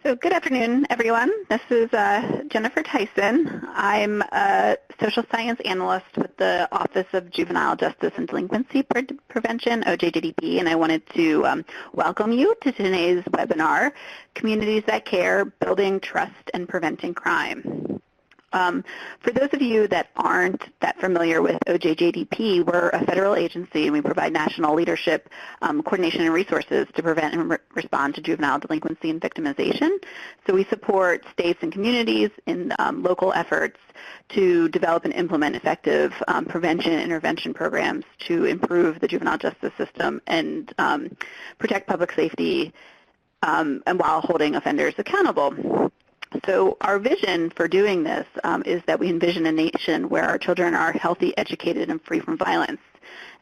So good afternoon, everyone. This is Jennifer Tyson. I'm a social science analyst with the Office of Juvenile Justice and Delinquency Prevention, OJJDP, and I wanted to welcome you to today's webinar, Communities That Care, Building Trust and Preventing Crime. For those of you that aren't that familiar with OJJDP, we're a federal agency and we provide national leadership, coordination, and resources to prevent and respond to juvenile delinquency and victimization. So we support states and communities in local efforts to develop and implement effective prevention and intervention programs to improve the juvenile justice system and protect public safety and while holding offenders accountable. So our vision for doing this is that we envision a nation where our children are healthy, educated, and free from violence.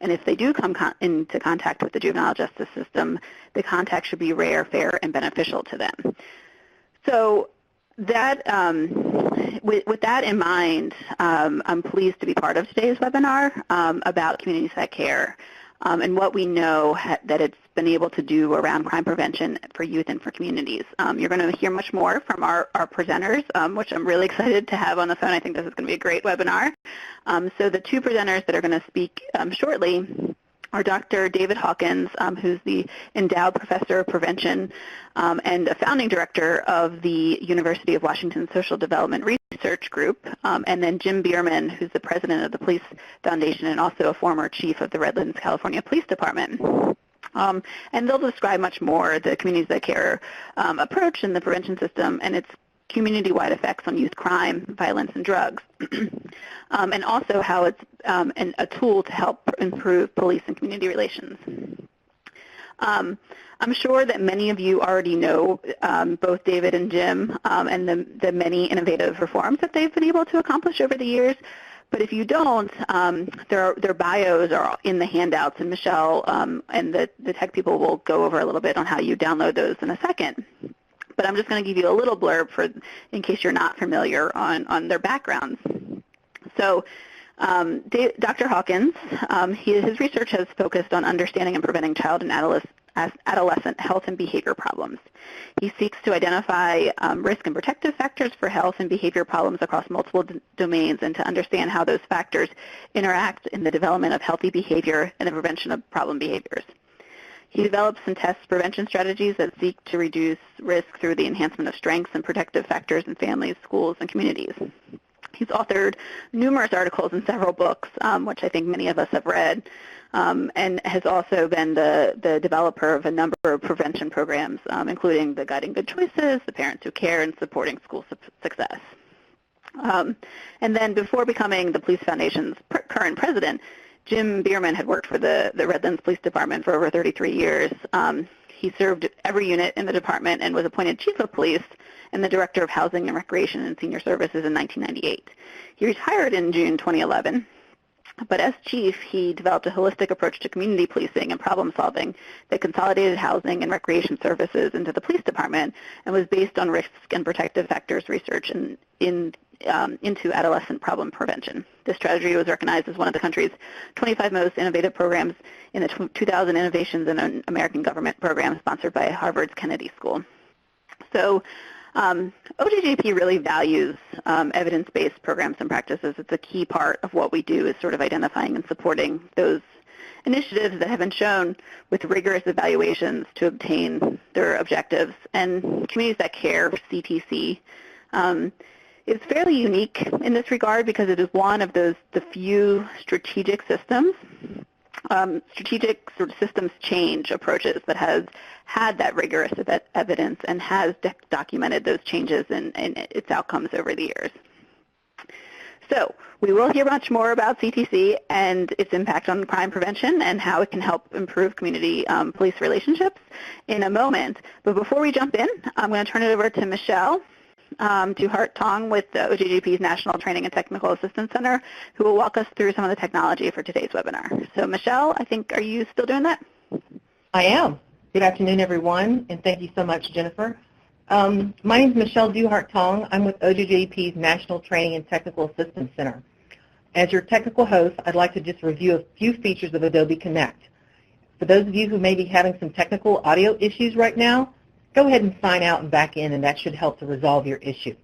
And if they do come into contact with the juvenile justice system, the contact should be rare, fair, and beneficial to them. So that, with that in mind, I'm pleased to be part of today's webinar about Communities That Care. And what we know that it's been able to do around crime prevention for youth and for communities. You're going to hear much more from our presenters, which I'm really excited to have on the phone. I think this is going to be a great webinar. So the two presenters that are going to speak shortly are Dr. David Hawkins, who's the Endowed Professor of Prevention and a founding director of the University of Washington Social Development Research Group, and then Jim Bueermann, who's the president of the Police Foundation and also a former chief of the Redlands, California Police Department. And they'll describe much more the Communities That Care approach in the prevention system and its community-wide effects on youth crime, violence, and drugs, and also how it's a tool to help improve police and community relations. I'm sure that many of you already know both David and Jim and the many innovative reforms that they've been able to accomplish over the years. But if you don't, their bios are in the handouts, and Michelle and the tech people will go over a little bit on how you download those in a second. But I'm just going to give you a little blurb in case you're not familiar on their backgrounds. So Dr. Hawkins, his research has focused on understanding and preventing child and adolescent health and behavior problems. He seeks to identify risk and protective factors for health and behavior problems across multiple domains and to understand how those factors interact in the development of healthy behavior and the prevention of problem behaviors. He develops and tests prevention strategies that seek to reduce risk through the enhancement of strengths and protective factors in families, schools, and communities. He's authored numerous articles and several books, which I think many of us have read, and has also been the developer of a number of prevention programs, including the Guiding Good Choices, the Parents Who Care, and Supporting School Success. And then before becoming the Police Foundation's current president, Jim Bueermann had worked for the Redlands Police Department for over 33 years. He served every unit in the department and was appointed chief of police and the director of housing and recreation and senior services in 1998. He retired in June 2011, but as chief, he developed a holistic approach to community policing and problem solving that consolidated housing and recreation services into the police department and was based on risk and protective factors research into adolescent problem prevention. This strategy was recognized as one of the country's 25 most innovative programs in the 2000 Innovations in American Government program sponsored by Harvard's Kennedy School. So OJJP really values evidence-based programs and practices. It's a key part of what we do is sort of identifying and supporting those initiatives that have been shown with rigorous evaluations to obtain their objectives. And Communities That Care, CTC, is fairly unique in this regard because it is one of the few strategic systems, strategic sort of systems change approaches that has had that rigorous evidence and has documented those changes and its outcomes over the years. So we will hear much more about CTC and its impact on crime prevention and how it can help improve community police relationships in a moment. But before we jump in, I'm going to turn it over to Michelle Duhart-Tong with the OJJP's National Training and Technical Assistance Center, who will walk us through some of the technology for today's webinar. So Michelle, I think, are you still doing that? I am. Good afternoon, everyone, and thank you so much, Jennifer. My name is Michelle Duhart-Tong. I'm with OJJP's National Training and Technical Assistance Center. As your technical host, I'd like to just review a few features of Adobe Connect. For those of you who may be having some technical audio issues right now, go ahead and sign out and back in, and that should help to resolve your issue.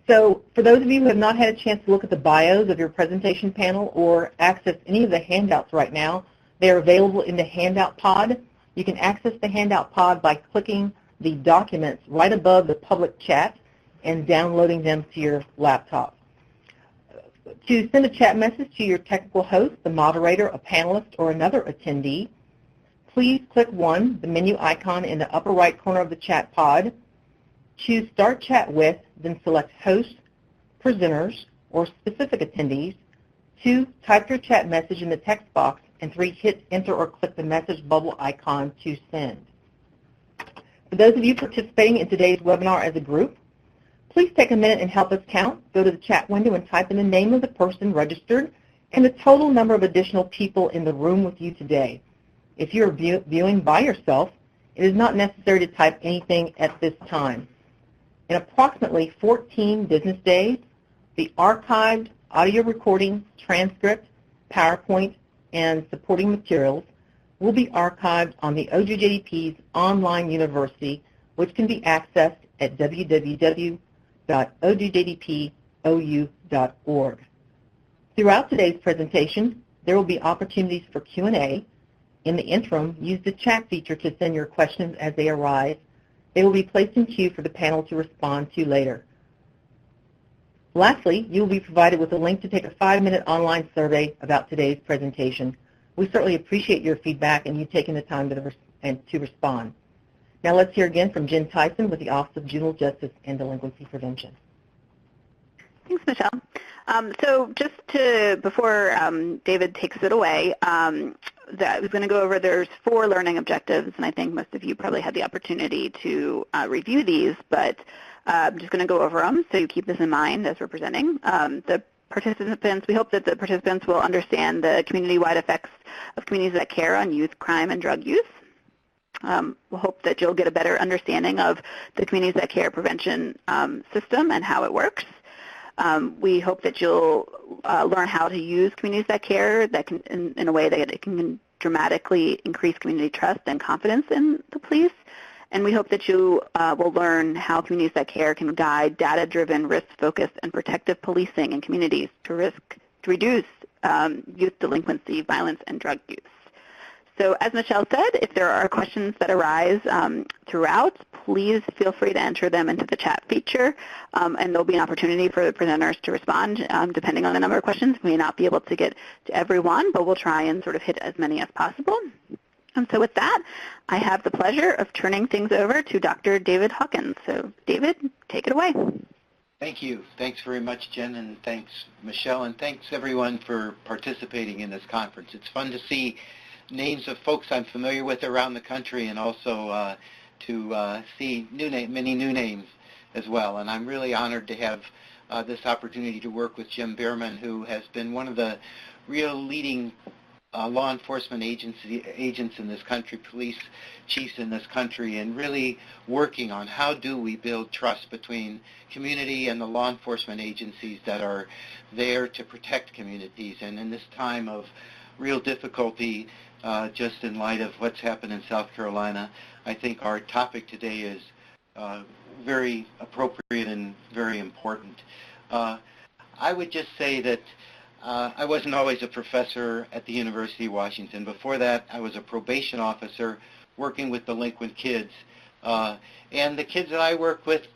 So for those of you who have not had a chance to look at the bios of your presentation panel or access any of the handouts right now, they are available in the handout pod. You can access the handout pod by clicking the documents right above the public chat and downloading them to your laptop. To send a chat message to your technical host, the moderator, a panelist, or another attendee, please click 1, the menu icon in the upper right corner of the chat pod. Choose Start Chat With, then select Host, Presenters, or Specific Attendees. 2, type your chat message in the text box, and 3, hit Enter or click the message bubble icon to send. For those of you participating in today's webinar as a group, please take a minute and help us count. Go to the chat window and type in the name of the person registered and the total number of additional people in the room with you today. If you're viewing by yourself, it is not necessary to type anything at this time. In approximately 14 business days, the archived audio recording, transcript, PowerPoint, and supporting materials will be archived on the OJJDP's online university, which can be accessed at www.ojjdpou.org. Throughout today's presentation, there will be opportunities for Q&A. In the interim, use the chat feature to send your questions as they arise. They will be placed in queue for the panel to respond to later. Lastly, you will be provided with a link to take a 5-minute online survey about today's presentation. We certainly appreciate your feedback and you taking the time to respond. Now let's hear again from Jen Tyson with the Office of Juvenile Justice and Delinquency Prevention. Thanks, Michelle. So just before David takes it away, I was going to go over, there's 4 learning objectives, and I think most of you probably had the opportunity to review these, but I'm just going to go over them so you keep this in mind as we're presenting. The participants, we hope that the participants will understand the community-wide effects of communities that care on youth crime and drug use. We'll hope that you'll get a better understanding of the Communities That Care prevention system and how it works. We hope that you'll learn how to use Communities That Care in a way that it can dramatically increase community trust and confidence in the police. And we hope that you will learn how Communities That Care can guide data-driven, risk-focused, and protective policing in communities to reduce youth delinquency, violence, and drug use. So as Michelle said, if there are questions that arise throughout, please feel free to enter them into the chat feature, and there'll be an opportunity for the presenters to respond depending on the number of questions. We may not be able to get to everyone, but we'll try and sort of hit as many as possible. And so with that, I have the pleasure of turning things over to Dr. David Hawkins. So David, take it away. Thank you. Thanks very much, Jen, and thanks, Michelle, and thanks everyone for participating in this conference. It's fun to see names of folks I'm familiar with around the country, and also to see many new names as well. And I'm really honored to have this opportunity to work with Jim Bueermann, who has been one of the real leading law enforcement agents in this country, police chiefs in this country, and really working on how do we build trust between community and the law enforcement agencies that are there to protect communities. And in this time of real difficulty, just in light of what's happened in South Carolina, I think our topic today is very appropriate and very important. I would just say that I wasn't always a professor at the University of Washington. Before that, I was a probation officer working with delinquent kids. And the kids that I work with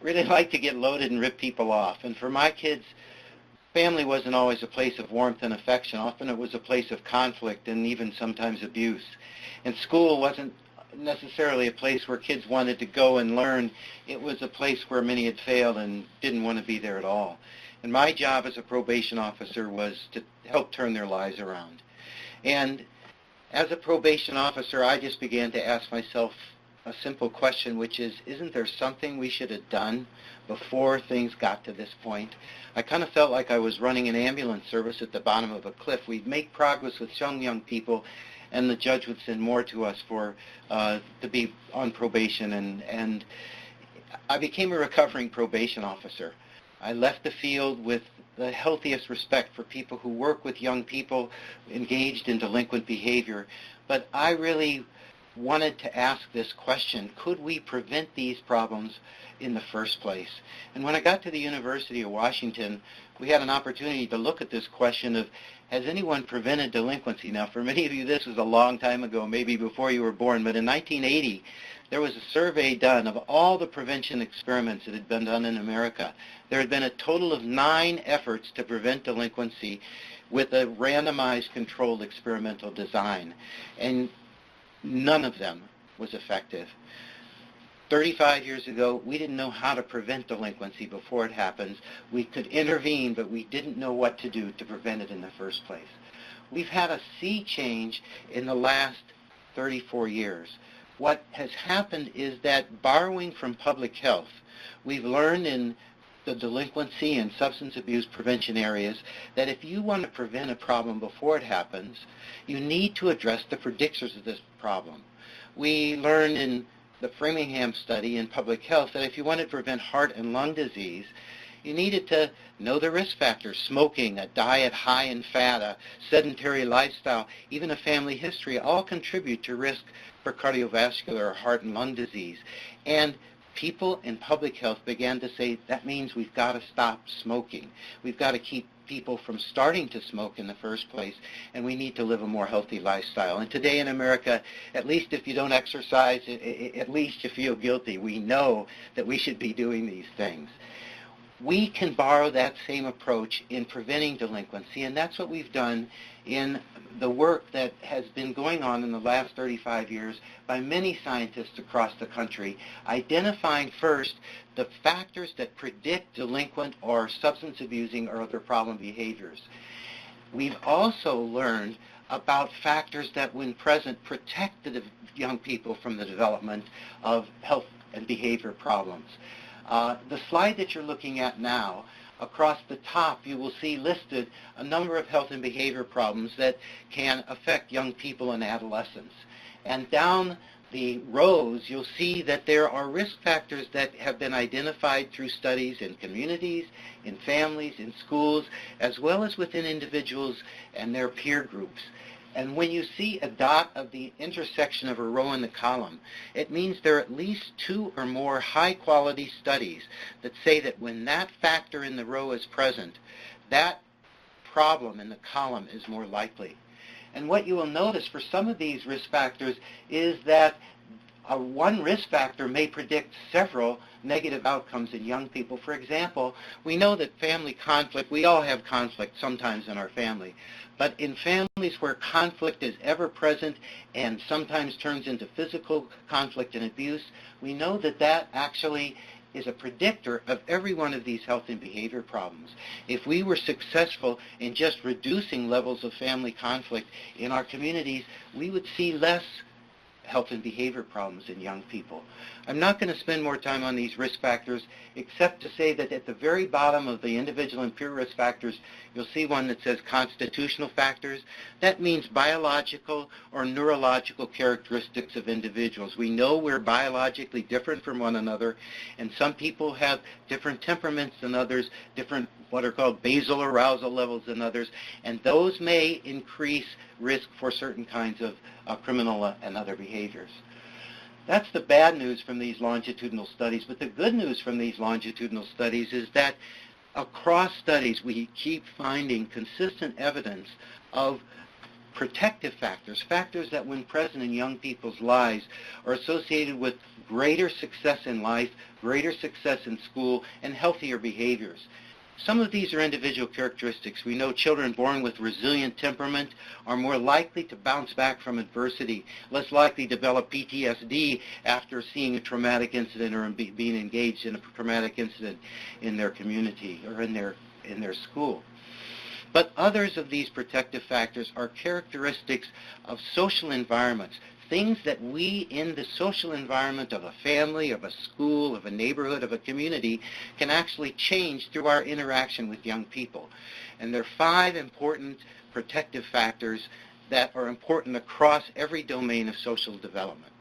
really like to get loaded and rip people off. And for my kids, family wasn't always a place of warmth and affection. Often it was a place of conflict and even sometimes abuse. And school wasn't necessarily a place where kids wanted to go and learn. It was a place where many had failed and didn't want to be there at all. And my job as a probation officer was to help turn their lives around. And as a probation officer, I just began to ask myself a simple question, which is, isn't there something we should have done before things got to this point? I kind of felt like I was running an ambulance service at the bottom of a cliff. We'd make progress with some young people, and the judge would send more to us to be on probation. And I became a recovering probation officer. I left the field with the healthiest respect for people who work with young people engaged in delinquent behavior. But I really wanted to ask this question: could we prevent these problems in the first place? And when I got to the University of Washington, we had an opportunity to look at this question of, has anyone prevented delinquency? Now, for many of you, this was a long time ago, maybe before you were born, but in 1980, there was a survey done of all the prevention experiments that had been done in America. There had been a total of 9 efforts to prevent delinquency with a randomized controlled experimental design, and none of them was effective. 35 years ago, we didn't know how to prevent delinquency before it happens. We could intervene, but we didn't know what to do to prevent it in the first place. We've had a sea change in the last 34 years. What has happened is that, borrowing from public health, we've learned in the delinquency and substance abuse prevention areas that if you want to prevent a problem before it happens, you need to address the predictors of this problem. We learned in the Framingham study in public health that if you wanted to prevent heart and lung disease, you needed to know the risk factors: smoking, a diet high in fat, a sedentary lifestyle, even a family history, all contribute to risk for cardiovascular or heart and lung disease. And people in public health began to say that means we've got to stop smoking. We've got to keep people from starting to smoke in the first place, and we need to live a more healthy lifestyle. And today in America, at least if you don't exercise, at least you feel guilty. We know that we should be doing these things. We can borrow that same approach in preventing delinquency, and that's what we've done in the work that has been going on in the last 35 years by many scientists across the country, identifying first the factors that predict delinquent or substance abusing or other problem behaviors. We've also learned about factors that, when present, protect the young people from the development of health and behavior problems. The slide that you're looking at now, across the top you will see listed a number of health and behavior problems that can affect young people and adolescents. And down the rows you'll see that there are risk factors that have been identified through studies in communities, in families, in schools, as well as within individuals and their peer groups. And when you see a dot of the intersection of a row in the column, it means there are at least 2 or more high-quality studies that say that when that factor in the row is present, that problem in the column is more likely. And what you will notice for some of these risk factors is that one risk factor may predict several negative outcomes in young people. For example, we know that family conflict, we all have conflict sometimes in our family, but in families where conflict is ever present and sometimes turns into physical conflict and abuse, we know that that actually is a predictor of every one of these health and behavior problems. If we were successful in just reducing levels of family conflict in our communities, we would see less health and behavior problems in young people. I'm not going to spend more time on these risk factors except to say that at the very bottom of the individual and peer risk factors, you'll see one that says constitutional factors. That means biological or neurological characteristics of individuals. We know we're biologically different from one another, and some people have different temperaments than others, different what are called basal arousal levels than others, and those may increase risk for certain kinds of criminal and other behaviors. That's the bad news from these longitudinal studies, but the good news from these longitudinal studies is that across studies we keep finding consistent evidence of protective factors, factors that when present in young people's lives are associated with greater success in life, greater success in school, and healthier behaviors. Some of these are individual characteristics. We know children born with resilient temperament are more likely to bounce back from adversity, less likely to develop PTSD after seeing a traumatic incident or being engaged in a traumatic incident in their community or in their school. But others of these protective factors are characteristics of social environments, things that we in the social environment of a family, of a school, of a neighborhood, of a community can actually change through our interaction with young people. And there are 5 important protective factors that are important across every domain of social development.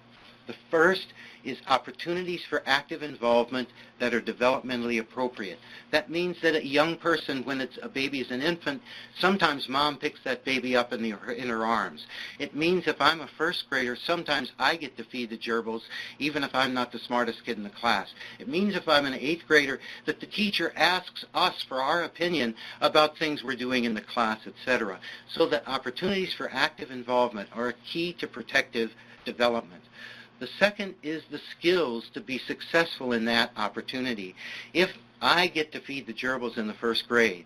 The first is opportunities for active involvement that are developmentally appropriate. That means that a young person, when a baby is an infant, sometimes mom picks that baby up in her arms. It means if I'm a first grader, sometimes I get to feed the gerbils, even if I'm not the smartest kid in the class. It means if I'm an eighth grader, that the teacher asks us for our opinion about things we're doing in the class, etc. So that opportunities for active involvement are a key to protective development. The second is the skills to be successful in that opportunity. If I get to feed the gerbils in the first grade,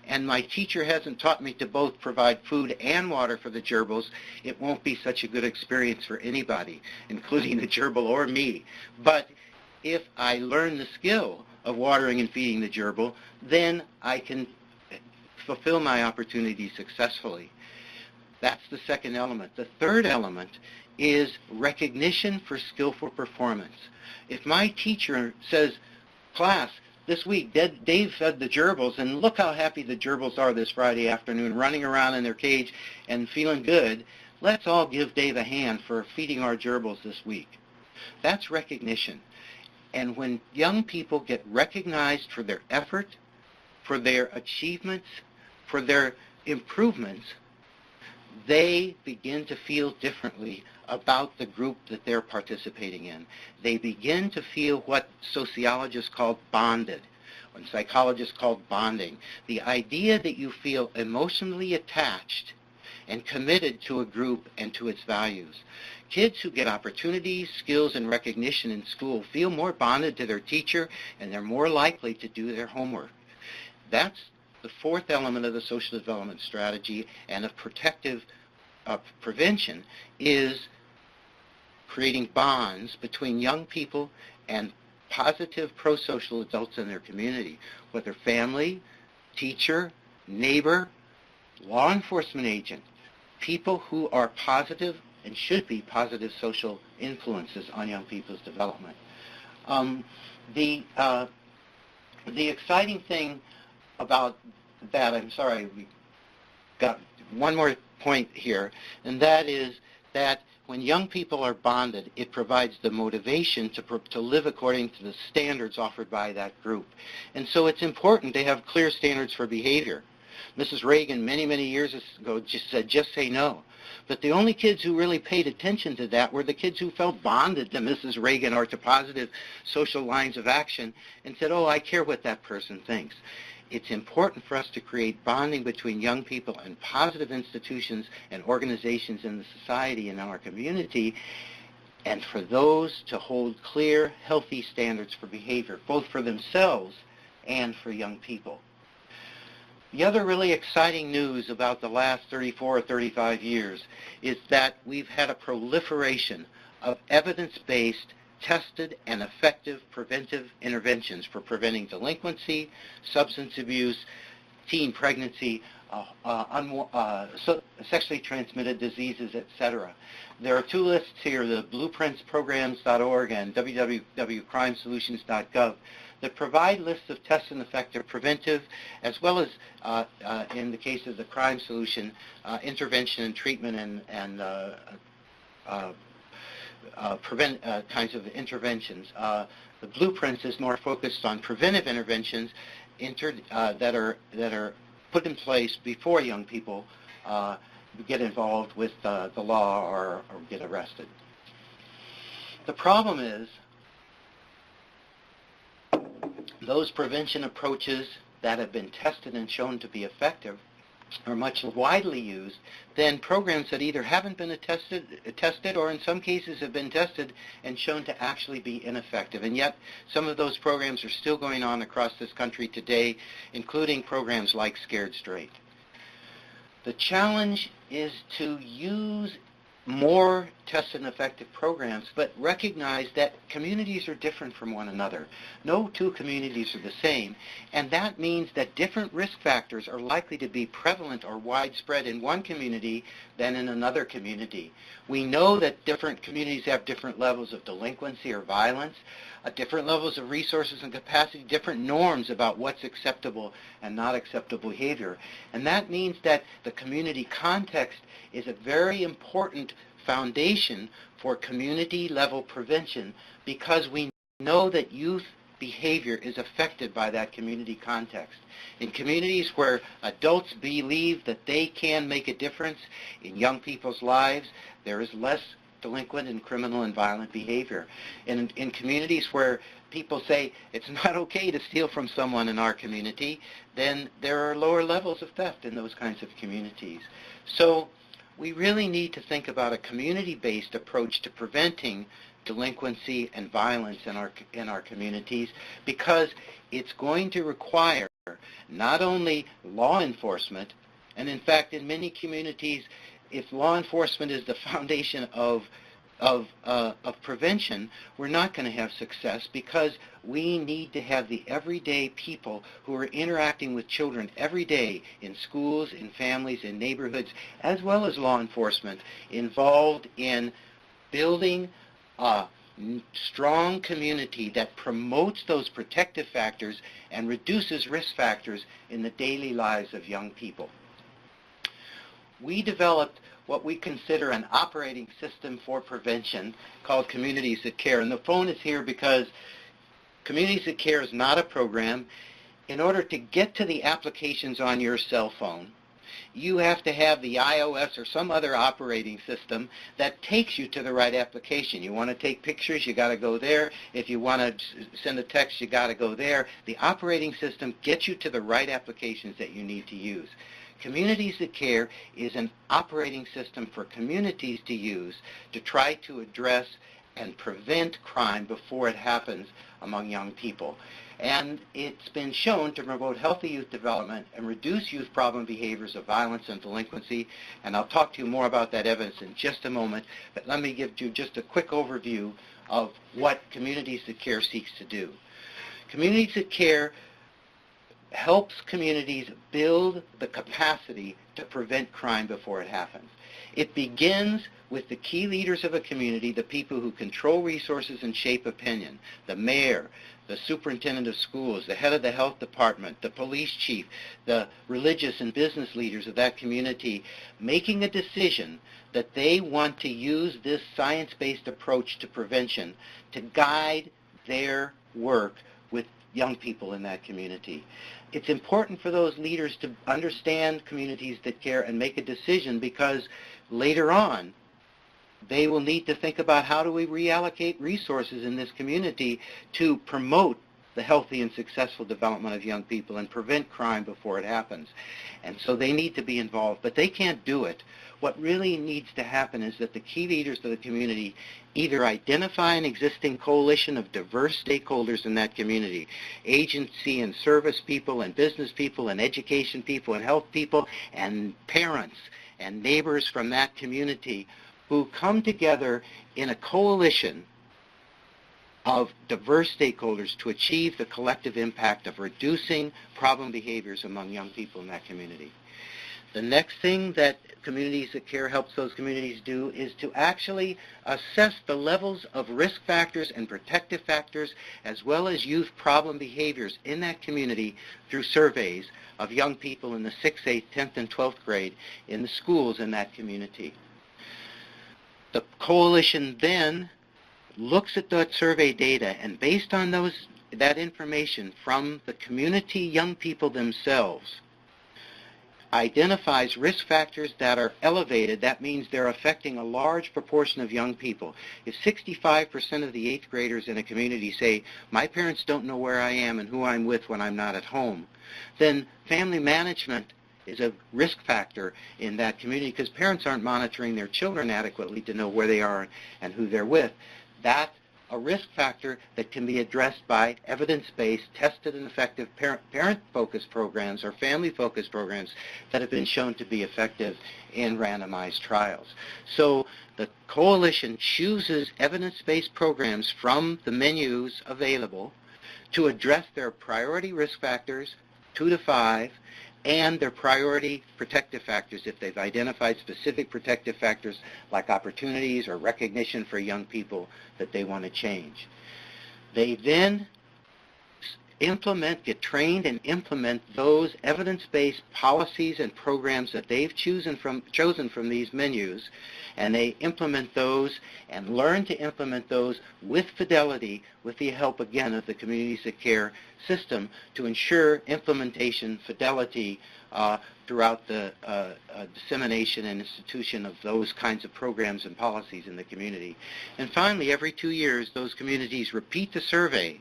and my teacher hasn't taught me to both provide food and water for the gerbils, it won't be such a good experience for anybody, including the gerbil or me. But if I learn the skill of watering and feeding the gerbil, then I can fulfill my opportunity successfully. That's the second element. The third element is recognition for skillful performance. If my teacher says, class, this week Dave fed the gerbils, and look how happy the gerbils are this Friday afternoon, running around in their cage and feeling good, let's all give Dave a hand for feeding our gerbils this week. That's recognition. And when young people get recognized for their effort, for their achievements, for their improvements, they begin to feel differently about the group that they're participating in. They begin to feel what sociologists call bonded, what psychologists call bonding. The idea that you feel emotionally attached and committed to a group and to its values. Kids who get opportunities, skills, and recognition in school feel more bonded to their teacher, and they're more likely to do their homework. That's the fourth element of the social development strategy and of protective prevention, is creating bonds between young people and positive pro-social adults in their community, whether family, teacher, neighbor, law enforcement agent, people who are positive and should be positive social influences on young people's development. The exciting thing about that, I'm sorry, we got one more point here, and that is that when young people are bonded, it provides the motivation to live according to the standards offered by that group. And so it's important to have clear standards for behavior. Mrs. Reagan, many, many years ago, just said, just say no. But the only kids who really paid attention to that were the kids who felt bonded to Mrs. Reagan or to positive social lines of action and said, oh, I care what that person thinks. It's important for us to create bonding between young people and positive institutions and organizations in the society and in our community, and for those to hold clear, healthy standards for behavior, both for themselves and for young people. The other really exciting news about the last 34 or 35 years is that we've had a proliferation of evidence-based, tested, and effective preventive interventions for preventing delinquency, substance abuse, teen pregnancy, sexually transmitted diseases, etc. There are two lists here, the blueprintsprograms.org and www.crimesolutions.gov, that provide lists of test and effective preventive, as well as, in the case of the crime solution, intervention and treatment and kinds of interventions. The blueprints is more focused on preventive interventions that are put in place before young people get involved with the law or get arrested. The problem is those prevention approaches that have been tested and shown to be effective are much widely used than programs that either haven't been tested or in some cases have been tested and shown to actually be ineffective. And yet some of those programs are still going on across this country today, including programs like Scared Straight. The challenge is to use more tested and effective programs, but recognize that communities are different from one another. No two communities are the same, and that means that different risk factors are likely to be prevalent or widespread in one community than in another community. We know that different communities have different levels of delinquency or violence, different levels of resources and capacity, different norms about what's acceptable and not acceptable behavior. And that means that the community context is a very important foundation for community-level prevention because we know that youth behavior is affected by that community context. In communities where adults believe that they can make a difference in young people's lives, there is less delinquent and criminal and violent behavior. And in communities where people say it's not okay to steal from someone in our community, then there are lower levels of theft in those kinds of communities. So we really need to think about a community-based approach to preventing delinquency and violence in our communities, because it's going to require not only law enforcement, and in fact in many communities, if law enforcement is the foundation of prevention, we're not going to have success, because we need to have the everyday people who are interacting with children every day in schools, in families, in neighborhoods, as well as law enforcement, involved in building a strong community that promotes those protective factors and reduces risk factors in the daily lives of young people. We developed what we consider an operating system for prevention called Communities That Care. And the phone is here because Communities That Care is not a program. In order to get to the applications on your cell phone, you have to have the iOS or some other operating system that takes you to the right application. You want to take pictures, you got to go there. If you want to send a text, you got to go there. The operating system gets you to the right applications that you need to use. Communities That Care is an operating system for communities to use to try to address and prevent crime before it happens among young people. And it's been shown to promote healthy youth development and reduce youth problem behaviors of violence and delinquency. And I'll talk to you more about that evidence in just a moment. But let me give you just a quick overview of what Communities That Care seeks to do. Communities That Care helps communities build the capacity to prevent crime before it happens. It begins with the key leaders of a community, the people who control resources and shape opinion, the mayor, the superintendent of schools, the head of the health department, the police chief, the religious and business leaders of that community, making a decision that they want to use this science-based approach to prevention to guide their work with young people in that community. It's important for those leaders to understand Communities That Care and make a decision, because later on they will need to think about how do we reallocate resources in this community to promote the healthy and successful development of young people and prevent crime before it happens. And so they need to be involved, but they can't do it. What really needs to happen is that the key leaders of the community either identify an existing coalition of diverse stakeholders in that community, agency and service people and business people and education people and health people and parents and neighbors from that community, who come together in a coalition of diverse stakeholders to achieve the collective impact of reducing problem behaviors among young people in that community. The next thing that Communities That Care helps those communities do is to actually assess the levels of risk factors and protective factors, as well as youth problem behaviors in that community through surveys of young people in the 6th, 8th, 10th, and 12th grade in the schools in that community. The coalition then looks at that survey data, and based on that information from the community young people themselves, identifies risk factors that are elevated. That means they're affecting a large proportion of young people. If 65% of the 8th graders in a community say, my parents don't know where I am and who I'm with when I'm not at home, then family management is a risk factor in that community, because parents aren't monitoring their children adequately to know where they are and who they're with. That's a risk factor that can be addressed by evidence-based, tested and effective parent-focused programs or family-focused programs that have been shown to be effective in randomized trials. So the coalition chooses evidence-based programs from the menus available to address their priority risk factors, 2 to 5, and their priority protective factors if they've identified specific protective factors like opportunities or recognition for young people that they want to change. They then get trained and implement those evidence-based policies and programs that they've chosen from these menus, and they implement those and learn to implement those with fidelity, with the help, again, of the communities that care system to ensure implementation fidelity throughout the dissemination and institution of those kinds of programs and policies in the community. And finally, every 2 years, those communities repeat the survey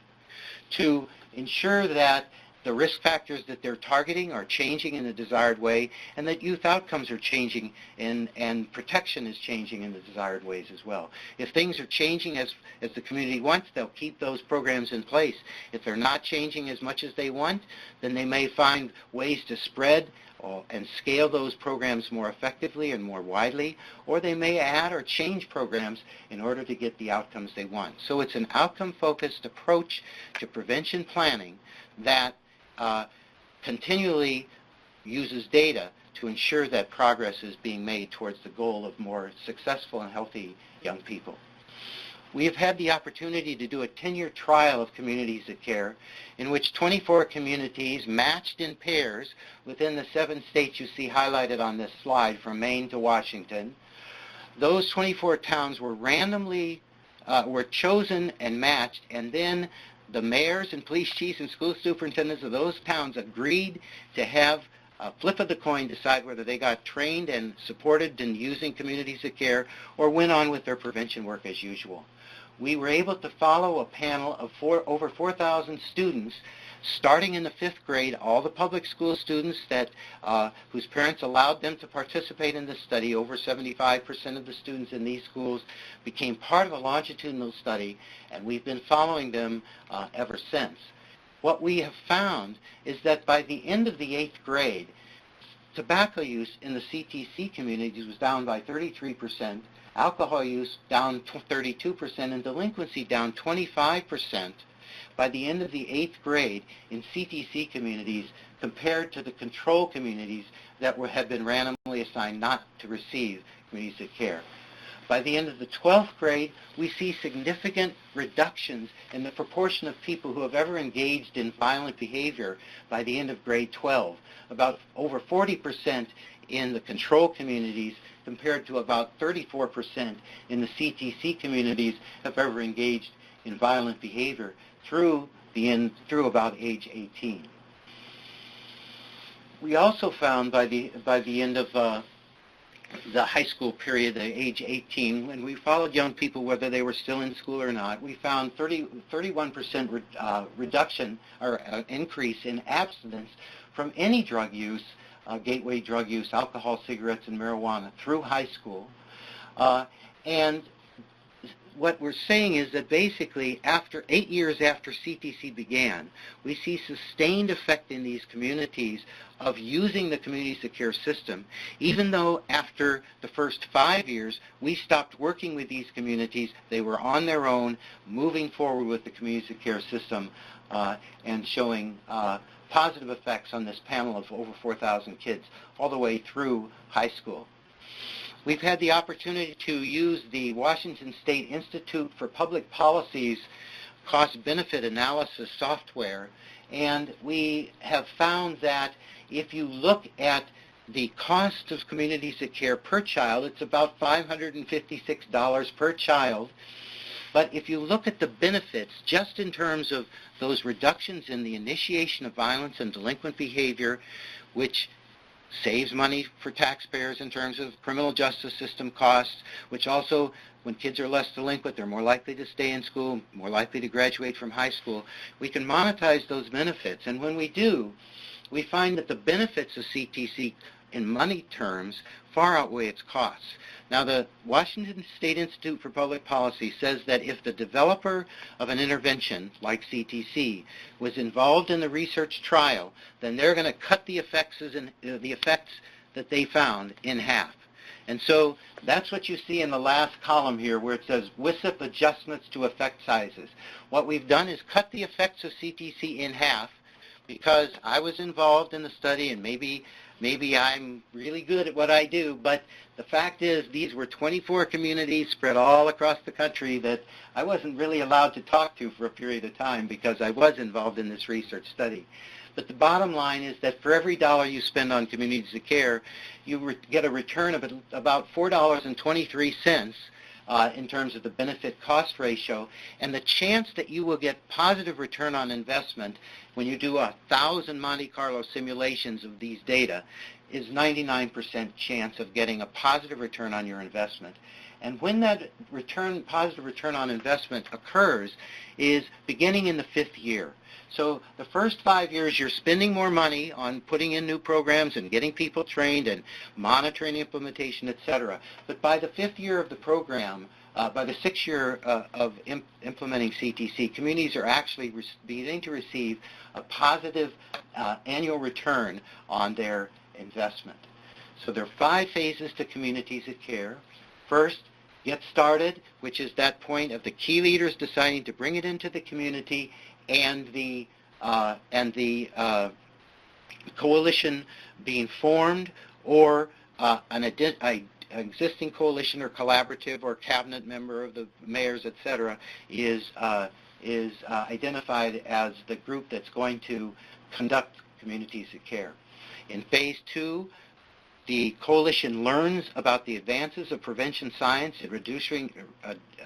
to ensure that the risk factors that they're targeting are changing in the desired way, and that youth outcomes are changing and protection is changing in the desired ways as well. If things are changing as the community wants, they'll keep those programs in place. If they're not changing as much as they want, then they may find ways to spread and scale those programs more effectively and more widely, or they may add or change programs in order to get the outcomes they want. So it's an outcome-focused approach to prevention planning that continually uses data to ensure that progress is being made towards the goal of more successful and healthy young people. We have had the opportunity to do a 10-year trial of communities that care, in which 24 communities matched in pairs within the 7 states you see highlighted on this slide, from Maine to Washington. Those 24 towns were randomly chosen and matched, and then the mayors and police chiefs and school superintendents of those towns agreed to have a flip of the coin decide whether they got trained and supported in using communities of care or went on with their prevention work as usual. We were able to follow a panel of over 4,000 students, starting in the 5th grade, all the public school students that whose parents allowed them to participate in this study. Over 75% of the students in these schools became part of a longitudinal study, and we've been following them ever since. What we have found is that by the end of the 8th grade, tobacco use in the CTC communities was down by 33%, alcohol use down 32%, and delinquency down 25% by the end of the 8th grade in CTC communities compared to the control communities that had been randomly assigned not to receive communities of care. By the end of the 12th grade, we see significant reductions in the proportion of people who have ever engaged in violent behavior by the end of grade 12, about over 40% in the control communities compared to about 34% in the CTC communities have ever engaged in violent behavior through about age 18. We also found by the end of the high school period, age 18, when we followed young people whether they were still in school or not, we found 31% reduction or increase in abstinence from any drug use, gateway drug use, alcohol, cigarettes, and marijuana through high school. And what we're saying is that basically after 8 years after CTC began, we see sustained effect in these communities of using the communities of care system, even though after the first 5 years we stopped working with these communities. They were on their own, moving forward with the communities of care system and showing positive effects on this panel of over 4,000 kids all the way through high school. We've had the opportunity to use the Washington State Institute for Public Policy's cost-benefit analysis software, and we have found that if you look at the cost of communities of care per child, it's about $556 per child. But if you look at the benefits, just in terms of those reductions in the initiation of violence and delinquent behavior, which saves money for taxpayers in terms of criminal justice system costs, which also, when kids are less delinquent, they're more likely to stay in school, more likely to graduate from high school. We can monetize those benefits, and when we do, we find that the benefits of CTC in money terms far outweigh its costs. Now, the Washington State Institute for Public Policy says that if the developer of an intervention like CTC was involved in the research trial, then they're going to cut the effects that they found in half. And so that's what you see in the last column here, where it says WISIP adjustments to effect sizes. What we've done is cut the effects of CTC in half because I was involved in the study, and maybe I'm really good at what I do, but the fact is these were 24 communities spread all across the country that I wasn't really allowed to talk to for a period of time because I was involved in this research study. But the bottom line is that for every dollar you spend on communities of care, you get a return of about $4.23 in terms of the benefit-cost ratio, and the chance that you will get positive return on investment when you do 1,000 Monte Carlo simulations of these data is 99% chance of getting a positive return on your investment. And when that positive return on investment occurs is beginning in the 5th year. So the first 5 years you're spending more money on putting in new programs and getting people trained and monitoring implementation, etc. But by the 5th year of the program, by the 6th year of implementing CTC, communities are actually beginning to receive a positive annual return on their investment. So there are 5 phases to communities of care. First, get started, which is that point of the key leaders deciding to bring it into the community and the coalition being formed, or an existing coalition or collaborative or cabinet member of the mayors, etc., is identified as the group that's going to conduct communities of care. In phase 2, the coalition learns about the advances of prevention science in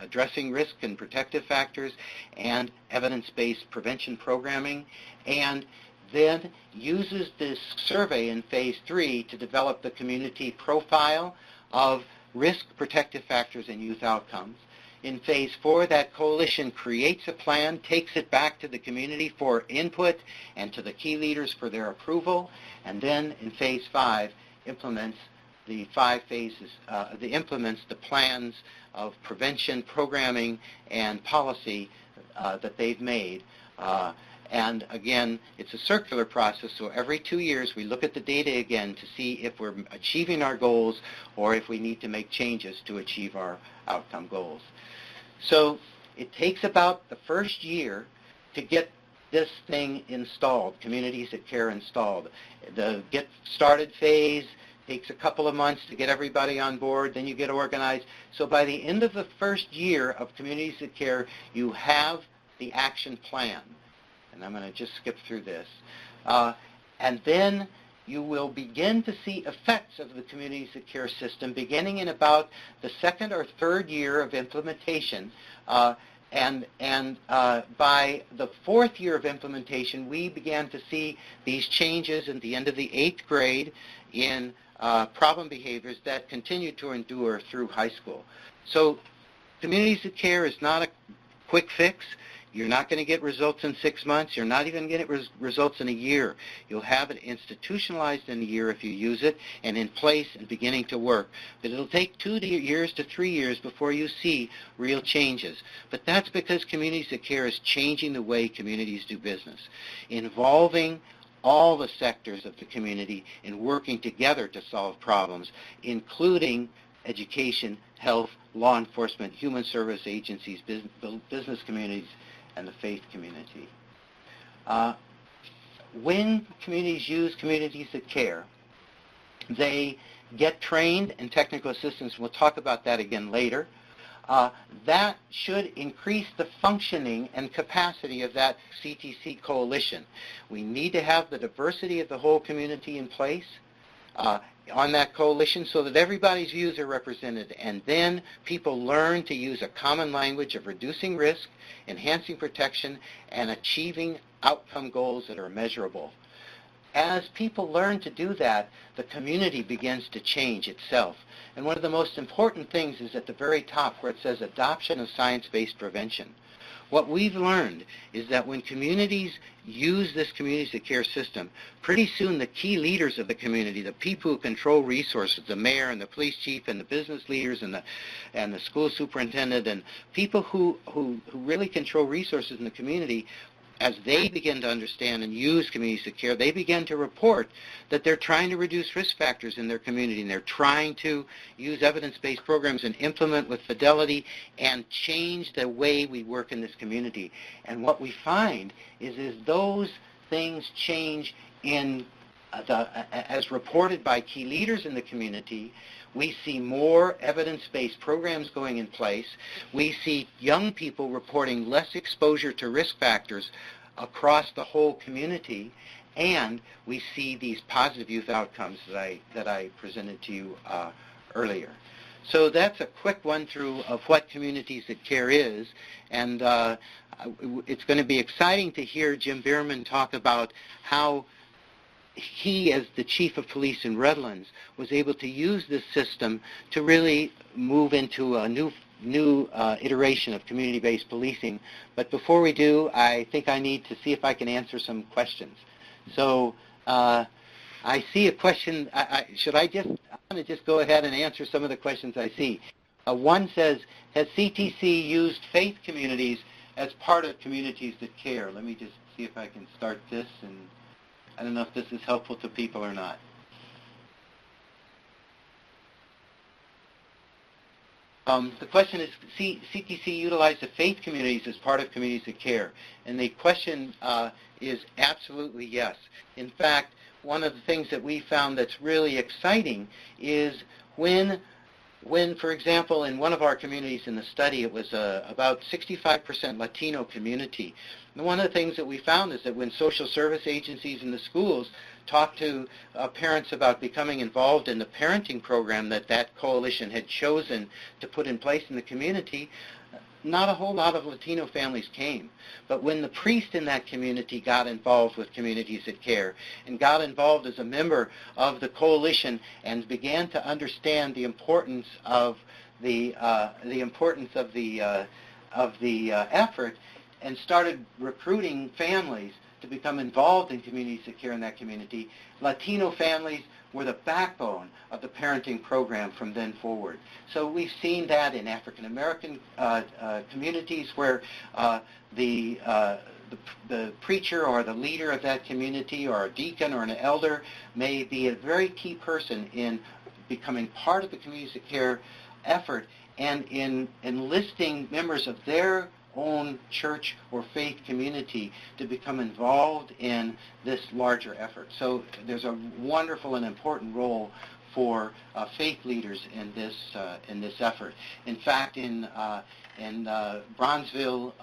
addressing risk and protective factors and evidence-based prevention programming, and then uses this survey in phase 3 to develop the community profile of risk, protective factors, and youth outcomes. In phase 4, that coalition creates a plan, takes it back to the community for input and to the key leaders for their approval, and then in phase 5, implements the 5 phases, implements the plans of prevention, programming, and policy that they've made. And again, it's a circular process, so every 2 years we look at the data again to see if we're achieving our goals or if we need to make changes to achieve our outcome goals. So it takes about the first year to get this thing installed, communities of care installed. The get started phase takes a couple of months to get everybody on board, then you get organized. So by the end of the first year of communities of care, you have the action plan. And I'm going to just skip through this. And then you will begin to see effects of the communities of care system beginning in about the 2nd or 3rd year of implementation. And by the 4th year of implementation, we began to see these changes at the end of the 8th grade in problem behaviors that continued to endure through high school. So communities of care is not a quick fix. You're not going to get results in 6 months. You're not even going to get results in a year. You'll have it institutionalized in a year if you use it and in place and beginning to work. But it'll take 2 years to 3 years before you see real changes. But that's because communities of care is changing the way communities do business, involving all the sectors of the community in working together to solve problems, including education, health, law enforcement, human service agencies, business communities, and the faith community. When communities use communities of care, they get trained in technical assistance. We'll talk about that again later. That should increase the functioning and capacity of that CTC coalition. We need to have the diversity of the whole community in place on that coalition so that everybody's views are represented, and then people learn to use a common language of reducing risk, enhancing protection, and achieving outcome goals that are measurable. As people learn to do that, the community begins to change itself. And one of the most important things is at the very top where it says adoption of science-based prevention. What we've learned is that when communities use this communities of care system, pretty soon the key leaders of the community, the people who control resources, the mayor and the police chief and the business leaders and the school superintendent and people who really control resources in the community, as they begin to understand and use communities of care, they begin to report that they're trying to reduce risk factors in their community, and they're trying to use evidence-based programs and implement with fidelity and change the way we work in this community. And what we find is those things change as reported by key leaders in the community, we see more evidence-based programs going in place. We see young people reporting less exposure to risk factors across the whole community, and we see these positive youth outcomes that I presented to you earlier. So that's a quick run-through of what Communities That Care is, and it's going to be exciting to hear Jim Bueermann talk about how he, as the chief of police in Redlands, was able to use this system to really move into a new iteration of community-based policing. But before we do, I think I need to see if I can answer some questions. So I see a question. I'm going to just go ahead and answer some of the questions I see. One says, has CTC used faith communities as part of Communities That Care? Let me just see if I can start this, and I don't know if this is helpful to people or not. The question is, CTC utilized the faith communities as part of Communities That Care? And the question is absolutely yes. In fact, one of the things that we found that's really exciting is when, for example, in one of our communities in the study, it was about 65% Latino community. And one of the things that we found is that when social service agencies in the schools talk to parents about becoming involved in the parenting program that coalition had chosen to put in place in the community, not a whole lot of Latino families came. But when the priest in that community got involved with Communities That Care and got involved as a member of the coalition and began to understand the importance of the effort and started recruiting families to become involved in Communities That Care in that community, Latino families were the backbone of the parenting program from then forward. So we've seen that in African American communities where the preacher or the leader of that community or a deacon or an elder may be a very key person in becoming part of the Communities That Care effort and in enlisting members of their own church or faith community to become involved in this larger effort. So there's a wonderful and important role for faith leaders in this effort. In fact, in Bronzeville,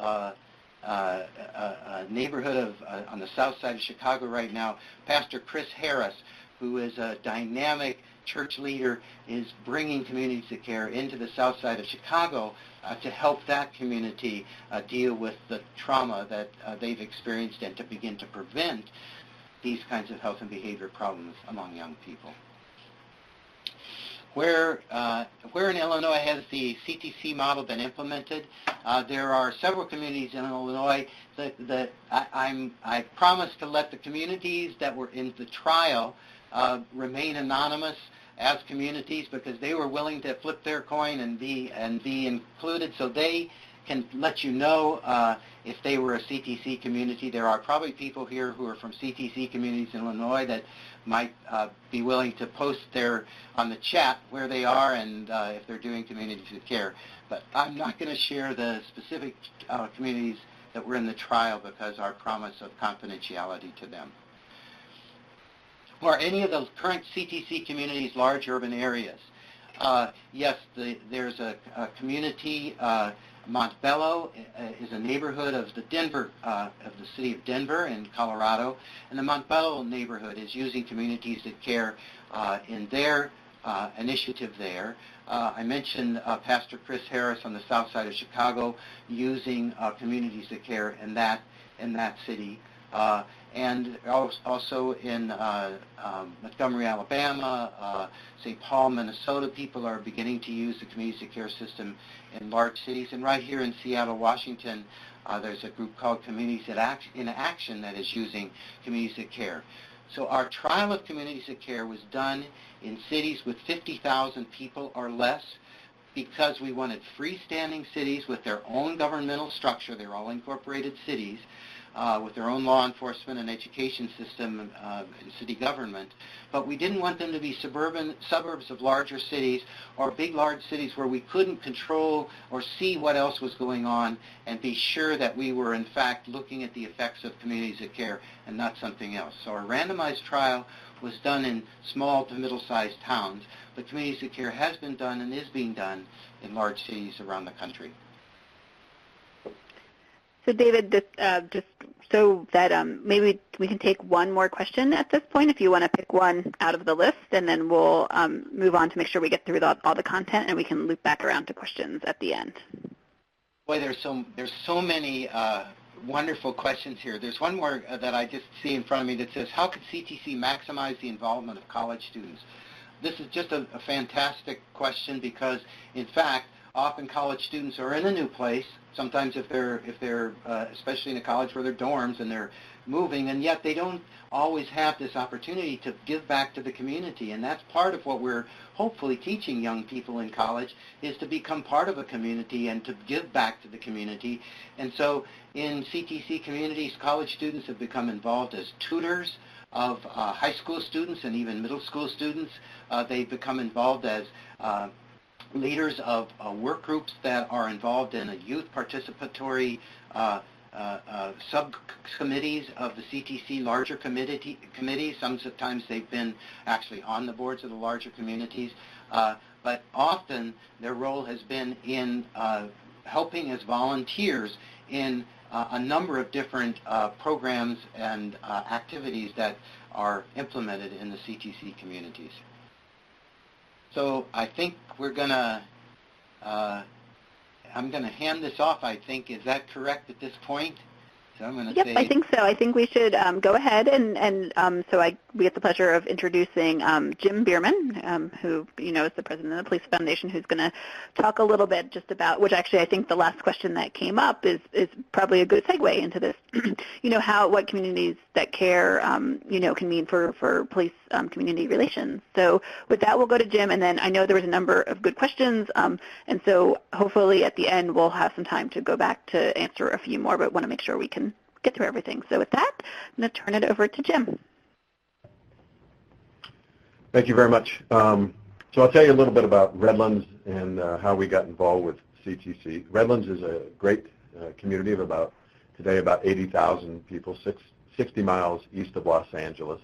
a neighborhood on the south side of Chicago right now, Pastor Chris Harris, who is a dynamic church leader, is bringing Communities That Care into the south side of Chicago to help that community deal with the trauma that they've experienced and to begin to prevent these kinds of health and behavior problems among young people. Where in Illinois has the CTC model been implemented? There are several communities in Illinois that I promised to let the communities that were in the trial remain anonymous as communities because they were willing to flip their coin and be included, so they can let you know if they were a CTC community. There are probably people here who are from CTC communities in Illinois that might be willing to post on the chat where they are and if they're doing Communities That Care. But I'm not going to share the specific communities that were in the trial because our promise of confidentiality to them. Are any of the current CTC communities large urban areas? Yes, there's a community, Montbello is a neighborhood of the city of Denver in Colorado, and the Montbello neighborhood is using Communities That Care in their initiative there. I mentioned Pastor Chris Harris on the south side of Chicago using Communities That Care in that city. And also in Montgomery, Alabama, St. Paul, Minnesota, people are beginning to use the Communities That Care system in large cities. And right here in Seattle, Washington, there's a group called Communities in Action that is using Communities That Care. So our trial of Communities That Care was done in cities with 50,000 people or less because we wanted freestanding cities with their own governmental structure. They're all incorporated cities. with their own law enforcement and education system and city government. But we didn't want them to be suburbs of larger cities or big, large cities where we couldn't control or see what else was going on and be sure that we were, in fact, looking at the effects of communities of care and not something else. So our randomized trial was done in small to middle-sized towns, but communities of care has been done and is being done in large cities around the country. So David, just so that maybe we can take one more question at this point, if you want to pick one out of the list, and then we'll move on to make sure we get through all the content, and we can loop back around to questions at the end. Boy, there's so many wonderful questions here. There's one more that I just see in front of me that says, how could CTC maximize the involvement of college students? This is just a fantastic question because, in fact, often college students are in a new place. Sometimes if they're especially in a college where they're dorms and they're moving, and yet they don't always have this opportunity to give back to the community. And that's part of what we're hopefully teaching young people in college, is to become part of a community and to give back to the community. And so in CTC communities, college students have become involved as tutors of high school students and even middle school students. They've become involved as leaders of work groups that are involved in a youth participatory subcommittees of the CTC larger committees. Sometimes they've been actually on the boards of the larger communities, but often their role has been in helping as volunteers in a number of different programs and activities that are implemented in the CTC communities. So I think we're going to, I'm going to hand this off, I think. Is that correct at this point? So I'm going to Yep, I think so. I think we should go ahead and we get the pleasure of introducing Jim Bueermann, who is the president of the Police Foundation, who's going to talk a little bit just about, which actually I think the last question that came up is probably a good segue into this. What communities that care can mean for police community relations. So with that, we'll go to Jim, and then I know there was a number of good questions, and so hopefully at the end we'll have some time to go back to answer a few more, but want to make sure we can get through everything. So with that, I'm going to turn it over to Jim. Thank you very much. So I'll tell you a little bit about Redlands and how we got involved with CTC. Redlands is a great community of today about 80,000 people, 60 miles east of Los Angeles.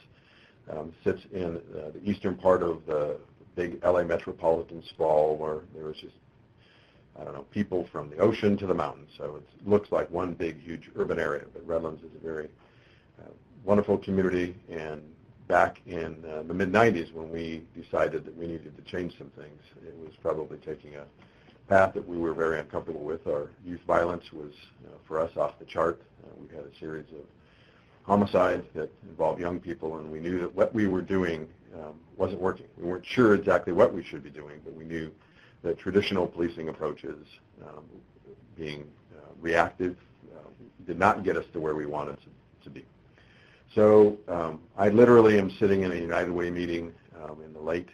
Sits in the eastern part of the big LA metropolitan sprawl where there was just, people from the ocean to the mountains. So it looks like one big, huge urban area. But Redlands is a very wonderful community. And back in the mid-'90s, when we decided that we needed to change some things, it was probably taking a path that we were very uncomfortable with. Our youth violence was, for us, off the chart. We had a series of homicides that involved young people, and we knew that what we were doing wasn't working. We weren't sure exactly what we should be doing, but we knew that traditional policing approaches, being reactive, did not get us to where we wanted to be. So I literally am sitting in a United Way meeting in the late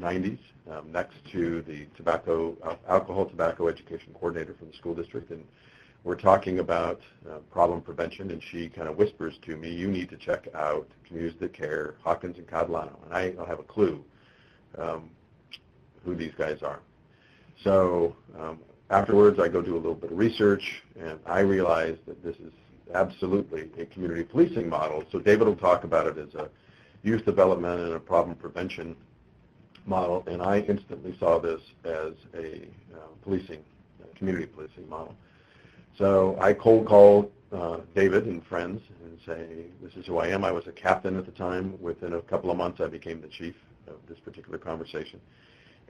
90s next to the alcohol tobacco education coordinator from the school district, and we're talking about problem prevention, and she kind of whispers to me, you need to check out Communities That Care, Hawkins and Catalano. And I don't have a clue who these guys are. So afterwards, I go do a little bit of research, and I realize that this is absolutely a community policing model. So David will talk about it as a youth development and a problem prevention model, and I instantly saw this as a community policing model. So I cold called David and friends and say, this is who I am. I was a captain at the time. Within a couple of months, I became the chief of this particular conversation.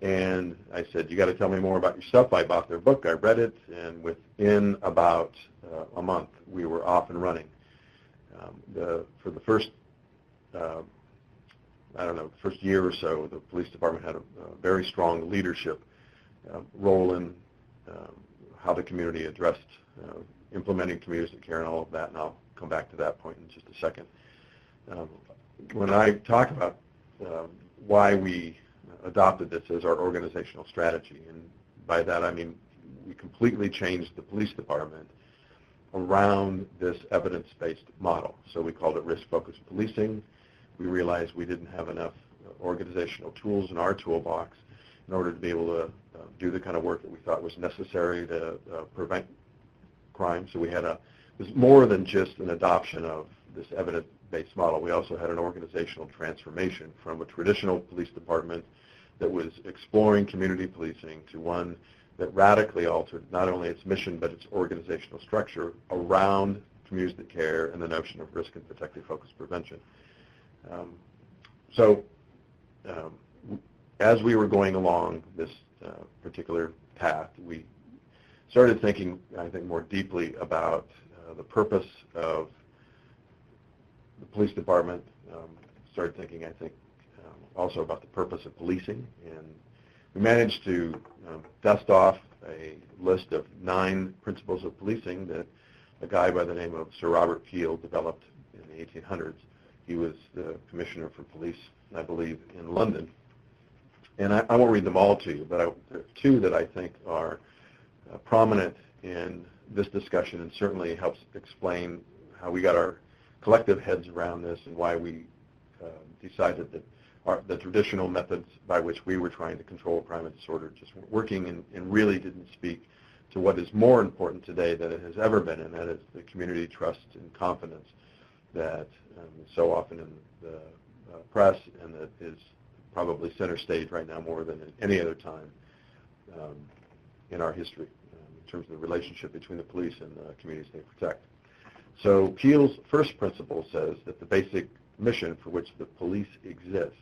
And I said, you got to tell me more about yourself. I bought their book. I read it. And within about a month, we were off and running. For the first, first year or so, the police department had a very strong leadership role in how the community addressed implementing Communities That Care and all of that, and I'll come back to that point in just a second. When I talk about why we adopted this as our organizational strategy, and by that I mean we completely changed the police department around this evidence-based model. So we called it risk-focused policing. We realized we didn't have enough organizational tools in our toolbox in order to be able to do the kind of work that we thought was necessary to prevent crime. So we had it was more than just an adoption of this evidence-based model. We also had an organizational transformation from a traditional police department that was exploring community policing to one that radically altered not only its mission but its organizational structure around communities that care and the notion of risk and protective focused prevention. As we were going along this particular path, we started thinking, I think, more deeply about the purpose of the police department, started thinking, I think, also about the purpose of policing, and we managed to dust off a list of 9 principles of policing that a guy by the name of Sir Robert Peel developed in the 1800s. He was the commissioner for police, I believe, in London. And I won't read them all to you, but there are 2 that I think are prominent in this discussion and certainly helps explain how we got our collective heads around this and why we decided that the traditional methods by which we were trying to control crime and disorder just weren't working and really didn't speak to what is more important today than it has ever been, and that is the community trust and confidence that is so often in the press and that is probably center stage right now more than at any other time in our history in terms of the relationship between the police and the communities they protect. So Peel's first principle says that the basic mission for which the police exist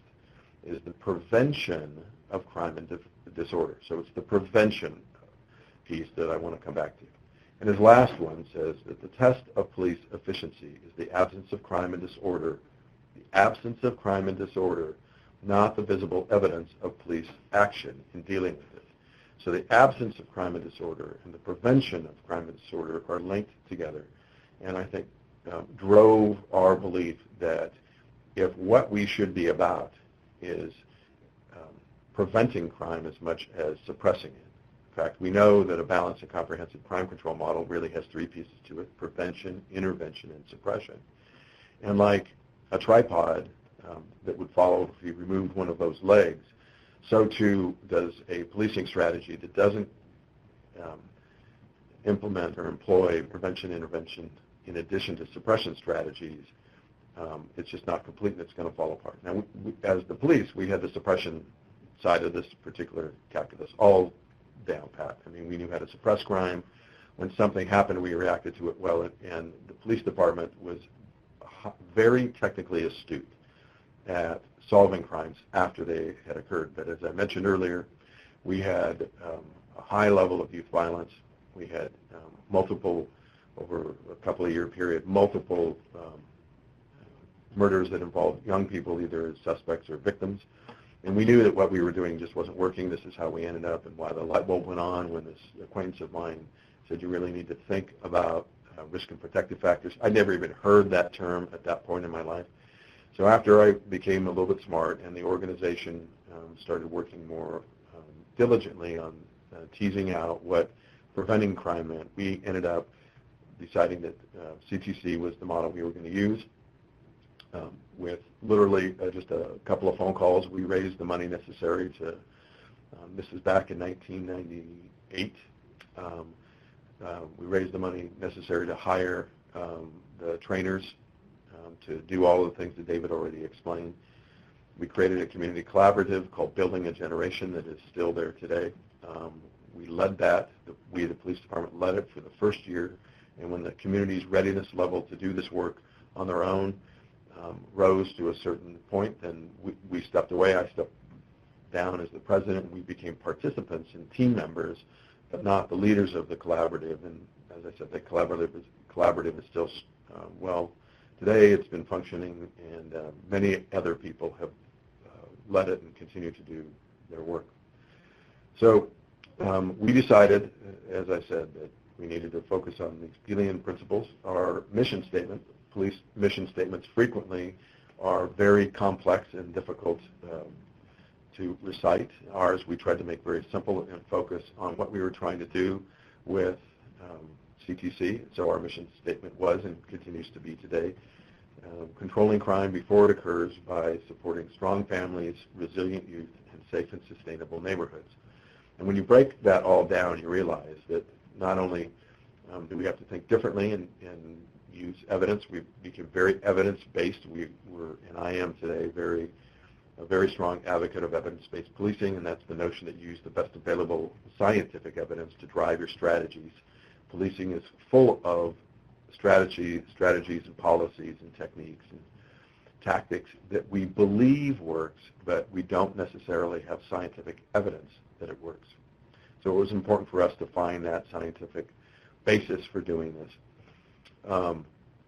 is the prevention of crime and disorder. So it's the prevention piece that I want to come back to. And his last one says that the test of police efficiency is the absence of crime and disorder, not the visible evidence of police action in dealing with it. So the absence of crime and disorder and the prevention of crime and disorder are linked together, and I think drove our belief that if what we should be about is preventing crime as much as suppressing it. In fact, we know that a balanced and comprehensive crime control model really has 3 pieces to it: prevention, intervention, and suppression. And like a tripod that would follow if you removed one of those legs, so too does a policing strategy that doesn't implement or employ prevention, intervention in addition to suppression strategies. It's just not complete and it's going to fall apart. Now, as the police, we had the suppression side of this particular calculus all down pat. I mean, we knew how to suppress crime. When something happened, we reacted to it well, and the police department was very technically astute at solving crimes after they had occurred. But as I mentioned earlier, we had a high level of youth violence. We had multiple, over a couple of year period, multiple murders that involved young people either as suspects or victims. And we knew that what we were doing just wasn't working. This is how we ended up and why the light bulb went on when this acquaintance of mine said you really need to think about risk and protective factors. I'd never even heard that term at that point in my life. So after I became a little bit smart and the organization started working more diligently on teasing out what preventing crime meant, we ended up deciding that CTC was the model we were going to use. With literally just a couple of phone calls, we raised the money necessary to, this is back in 1998, we raised the money necessary to hire the trainers to do all of the things that David already explained. We created a community collaborative called Building a Generation that is still there today. We led that. We, the police department, led it for the first year. And when the community's readiness level to do this work on their own rose to a certain point, then we stepped away. I stepped down as the president. We became participants and team members, but not the leaders of the collaborative. And as I said, the collaborative is still, well, today it's been functioning, and many other people have led it and continue to do their work. So we decided, as I said, that we needed to focus on these Peelian principles. Our mission statement, police mission statements frequently are very complex and difficult to recite. Ours we tried to make very simple and focus on what we were trying to do with CTC, so our mission statement was and continues to be today, controlling crime before it occurs by supporting strong families, resilient youth, and safe and sustainable neighborhoods. And when you break that all down, you realize that not only do we have to think differently and use evidence, we became very evidence-based. We were, and I am today, a very strong advocate of evidence-based policing, and that's the notion that you use the best available scientific evidence to drive your strategies. Policing is full of strategies and policies and techniques and tactics that we believe works, but we don't necessarily have scientific evidence that it works. So it was important for us to find that scientific basis for doing this.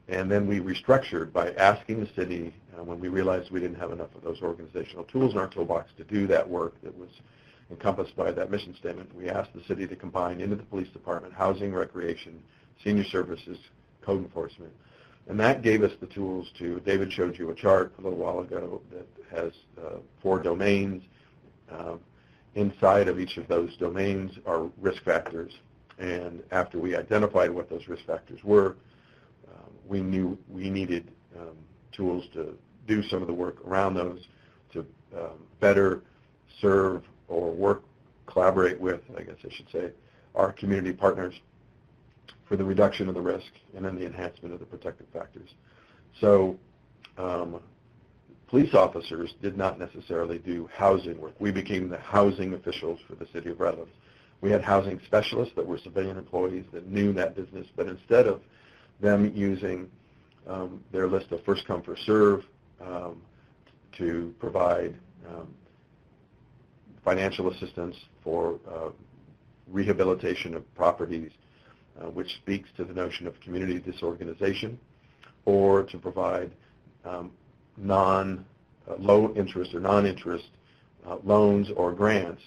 And then we restructured by asking the city, when we realized we didn't have enough of those organizational tools in our toolbox to do that work that was encompassed by that mission statement, we asked the city to combine into the police department housing, recreation, senior services, code enforcement. And that gave us the tools to, David showed you a chart a little while ago that has 4 domains. Inside of each of those domains are risk factors. And after we identified what those risk factors were, we knew we needed tools to do some of the work around those to better serve or collaborate with, I guess I should say, our community partners for the reduction of the risk and then the enhancement of the protective factors. So police officers did not necessarily do housing work. We became the housing officials for the city of Redlands. We had housing specialists that were civilian employees that knew that business, but instead of them using their list of first come, first serve to provide financial assistance for rehabilitation of properties, which speaks to the notion of community disorganization, or to provide low interest or non-interest loans or grants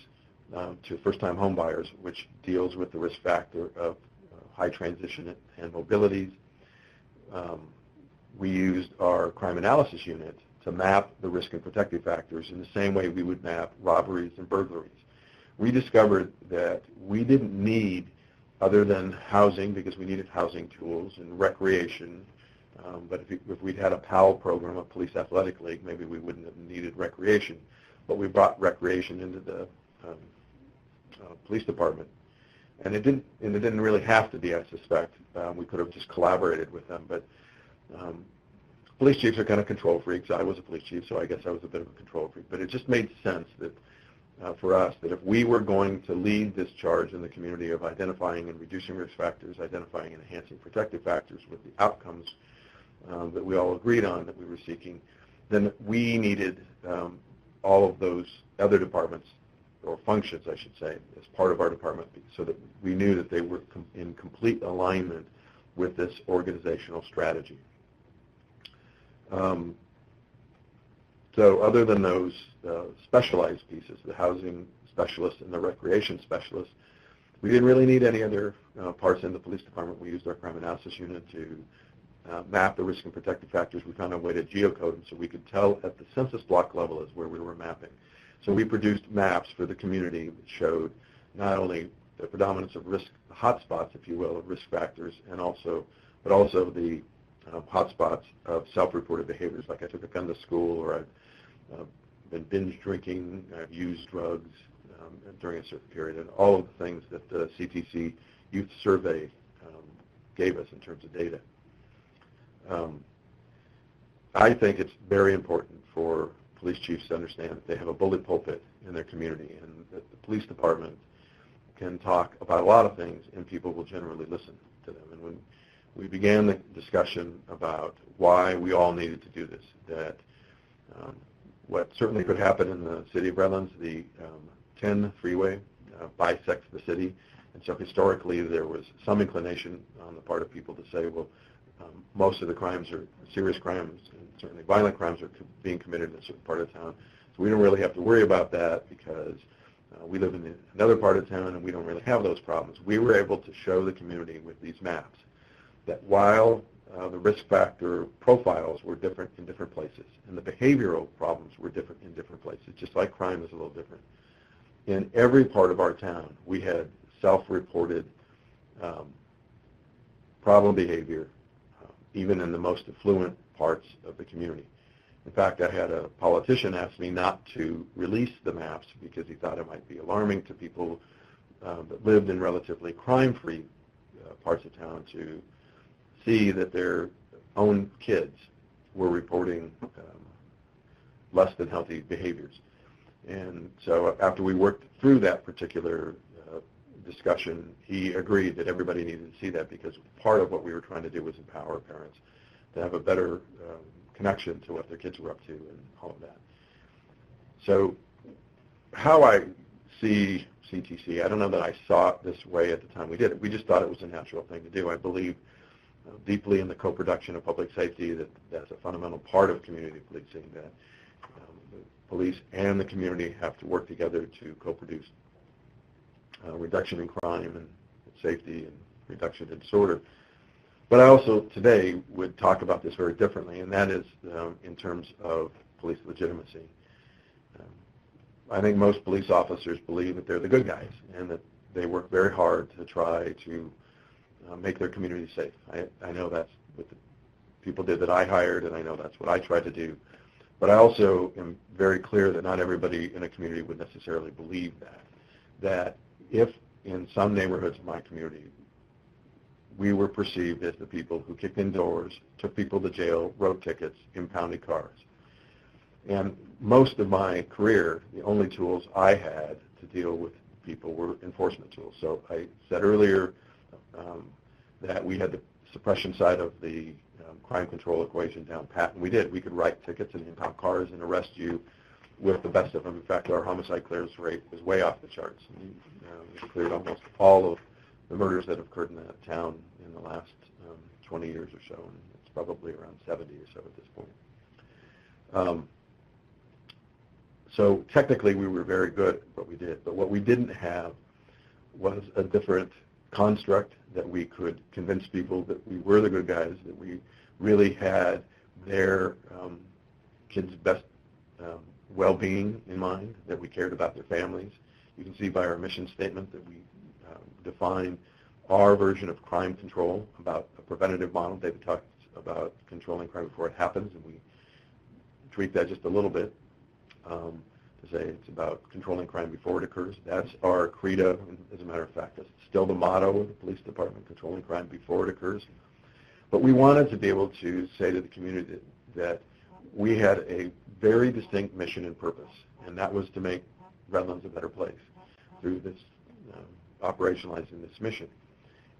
to first-time home buyers, which deals with the risk factor of high transition and mobilities. We used our crime analysis unit to map the risk and protective factors in the same way we would map robberies and burglaries. We discovered that we didn't need, other than housing, because we needed housing tools, and recreation, but if we'd had a PAL program, a police athletic league, maybe we wouldn't have needed recreation. But we brought recreation into the police department. And it didn't really have to be, I suspect. We could have just collaborated with them. But police chiefs are kind of control freaks. I was a police chief, so I guess I was a bit of a control freak. But it just made sense that for us that if we were going to lead this charge in the community of identifying and reducing risk factors, identifying and enhancing protective factors with the outcomes that we all agreed on that we were seeking, then we needed all of those other departments, or functions, I should say, as part of our department, so that we knew that they were in complete alignment with this organizational strategy. So other than those specialized pieces, the housing specialist and the recreation specialist, we didn't really need any other parts in the police department. We used our crime analysis unit to map the risk and protective factors. We found a way to geocode them so we could tell at the census block level is where we were mapping. So we produced maps for the community that showed not only the predominance of risk, hotspots, if you will, of risk factors, but also the hotspots of self-reported behaviors, like I took a gun to school, or I've been binge drinking, I've used drugs during a certain period, and all of the things that the CTC Youth Survey gave us in terms of data. I think it's very important for police chiefs to understand that they have a bullet pulpit in their community, and that the police department can talk about a lot of things and people will generally listen to them. And when we began the discussion about why we all needed to do this, that what certainly could happen in the city of Redlands, the 10 freeway bisects the city, and so historically there was some inclination on the part of people to say, well, most of the crimes are serious crimes, and certainly violent crimes are being committed in a certain part of town. So we don't really have to worry about that because we live in another part of town and we don't really have those problems. We were able to show the community with these maps that while the risk factor profiles were different in different places, and the behavioral problems were different in different places, just like crime is a little different, in every part of our town we had self-reported problem behavior, even in the most affluent parts of the community. In fact, I had a politician ask me not to release the maps because he thought it might be alarming to people that lived in relatively crime-free parts of town to see that their own kids were reporting less than healthy behaviors. And so after we worked through that particular discussion, he agreed that everybody needed to see that because part of what we were trying to do was empower parents to have a better connection to what their kids were up to and all of that. So how I see CTC, I don't know that I saw it this way at the time we did it. We just thought it was a natural thing to do. I believe deeply in the co-production of public safety, that's a fundamental part of community policing, that the police and the community have to work together to co-produce reduction in crime and safety and reduction in disorder. But I also today would talk about this very differently, and that is in terms of police legitimacy. I think most police officers believe that they're the good guys and that they work very hard to try to make their community safe. I know that's what the people did that I hired, and I know that's what I tried to do. But I also am very clear that not everybody in a community would necessarily believe that. That if in some neighborhoods of my community we were perceived as the people who kicked in doors, took people to jail, wrote tickets, impounded cars. And most of my career, the only tools I had to deal with people were enforcement tools. So I said earlier that we had the suppression side of the crime control equation down pat, and we did. We could write tickets and impound cars and arrest you with the best of them. In fact, our homicide clearance rate was way off the charts. We cleared almost all of the murders that have occurred in that town in the last 20 years or so, and it's probably around 70 or so at this point. So technically we were very good at what we did, but what we didn't have was a different construct that we could convince people that we were the good guys, that we really had their kids' best well-being in mind, that we cared about their families. You can see by our mission statement that we define our version of crime control about a preventative model. David talked about controlling crime before it happens, and we tweak that just a little bit to say it's about controlling crime before it occurs. That's our credo, and as a matter of fact, that's still the motto of the police department, controlling crime before it occurs. But we wanted to be able to say to the community that we had a very distinct mission and purpose, and that was to make Redlands a better place through this operationalizing this mission.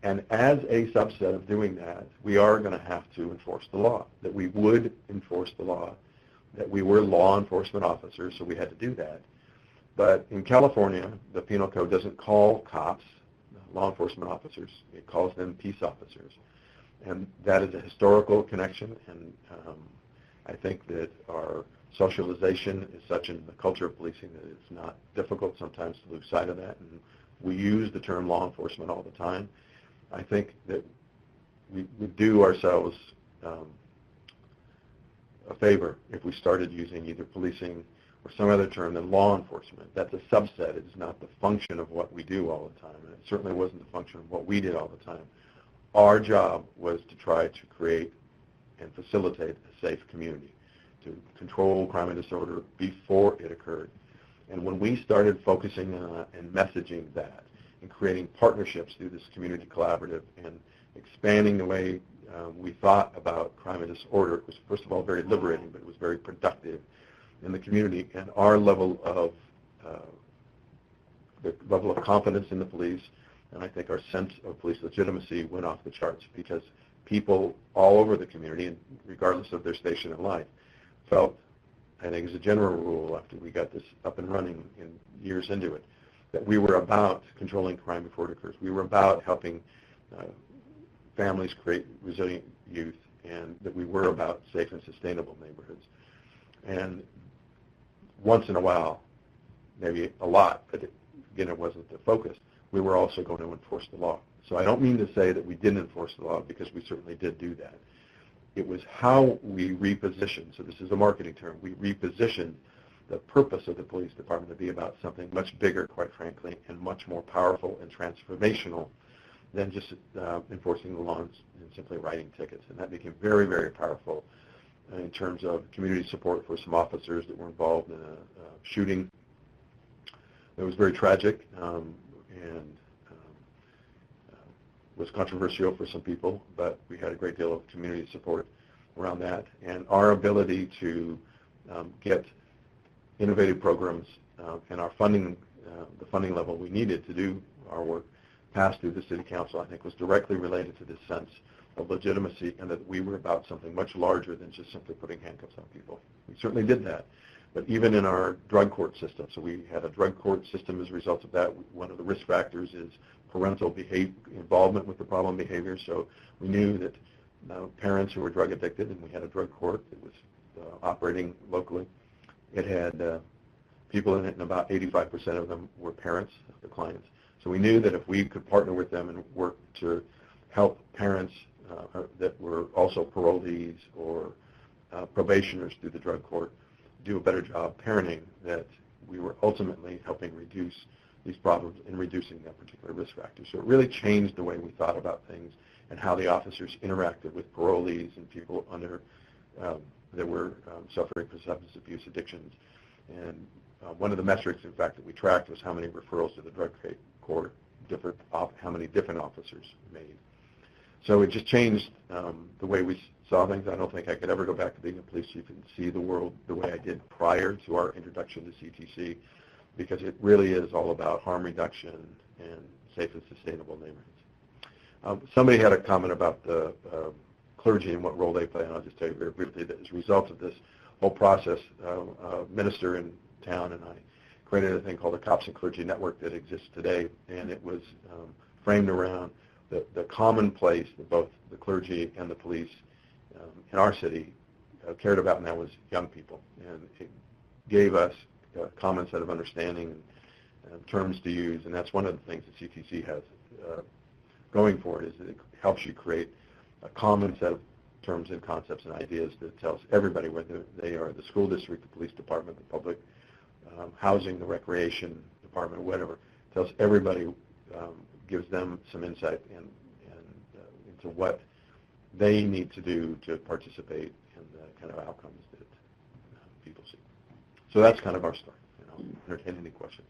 And as a subset of doing that, we are going to have to enforce the law, that we would enforce the law, that we were law enforcement officers, so we had to do that. But in California, the penal code doesn't call cops law enforcement officers. It calls them peace officers. And that is a historical connection, and I think that our socialization is such in the culture of policing that it's not difficult sometimes to lose sight of that, and we use the term law enforcement all the time. I think that we would do ourselves a favor if we started using either policing or some other term than law enforcement. That's a subset. It is not the function of what we do all the time, and it certainly wasn't the function of what we did all the time. Our job was to try to create and facilitate a safe community, to control crime and disorder before it occurred. And when we started focusing on and messaging that and creating partnerships through this community collaborative and expanding the way we thought about crime and disorder, it was first of all very liberating, but it was very productive in the community. And our level of confidence in the police, and I think our sense of police legitimacy went off the charts, because people all over the community, and regardless of their station in life, felt, I think as a general rule after we got this up and running in years into it, that we were about controlling crime before it occurs. We were about helping families create resilient youth, and that we were about safe and sustainable neighborhoods. And once in a while, maybe a lot, but again, it wasn't the focus, we were also going to enforce the law. So I don't mean to say that we didn't enforce the law, because we certainly did do that. It was how we repositioned, so this is a marketing term, we repositioned the purpose of the police department to be about something much bigger, quite frankly, and much more powerful and transformational than just enforcing the laws and simply writing tickets. And that became very, very powerful in terms of community support for some officers that were involved in a shooting that was very tragic and was controversial for some people, but we had a great deal of community support around that. And our ability to get innovative programs and our funding, the funding level we needed to do our work passed through the City Council, I think was directly related to this sense of legitimacy and that we were about something much larger than just simply putting handcuffs on people. We certainly did that. But even in our drug court system, so we had a drug court system as a result of that. One of the risk factors is parental involvement with the problem behavior. So we knew that parents who were drug addicted, and we had a drug court that was operating locally. It had people in it, and about 85% of them were parents of the clients. So we knew that if we could partner with them and work to help parents that were also parolees or probationers through the drug court do a better job parenting, that we were ultimately helping reduce these problems and reducing that particular risk factor. So it really changed the way we thought about things and how the officers interacted with parolees and people under that were suffering from substance abuse addictions. And one of the metrics, in fact, that we tracked was how many referrals to the drug court, how many different officers made. So it just changed the way we saw things. I don't think I could ever go back to being a police chief and see the world the way I did prior to our introduction to CTC, because it really is all about harm reduction and safe and sustainable neighborhoods. Somebody had a comment about the clergy and what role they play, and I'll just tell you very briefly that as a result of this whole process, a minister in town and I created a thing called the Cops and Clergy Network that exists today, and it was framed around the common place that both the clergy and the police in our city cared about, and that was young people. And it gave us a common set of understanding and terms to use, and that's one of the things that CTC has going for it, is that it helps you create a common set of terms and concepts and ideas that tells everybody, whether they are the school district, the police department, the public housing, the recreation department, whatever, tells everybody, gives them some insight into what they need to do to participate in the kind of outcomes that people see. So that's kind of our story. I'll entertain any questions.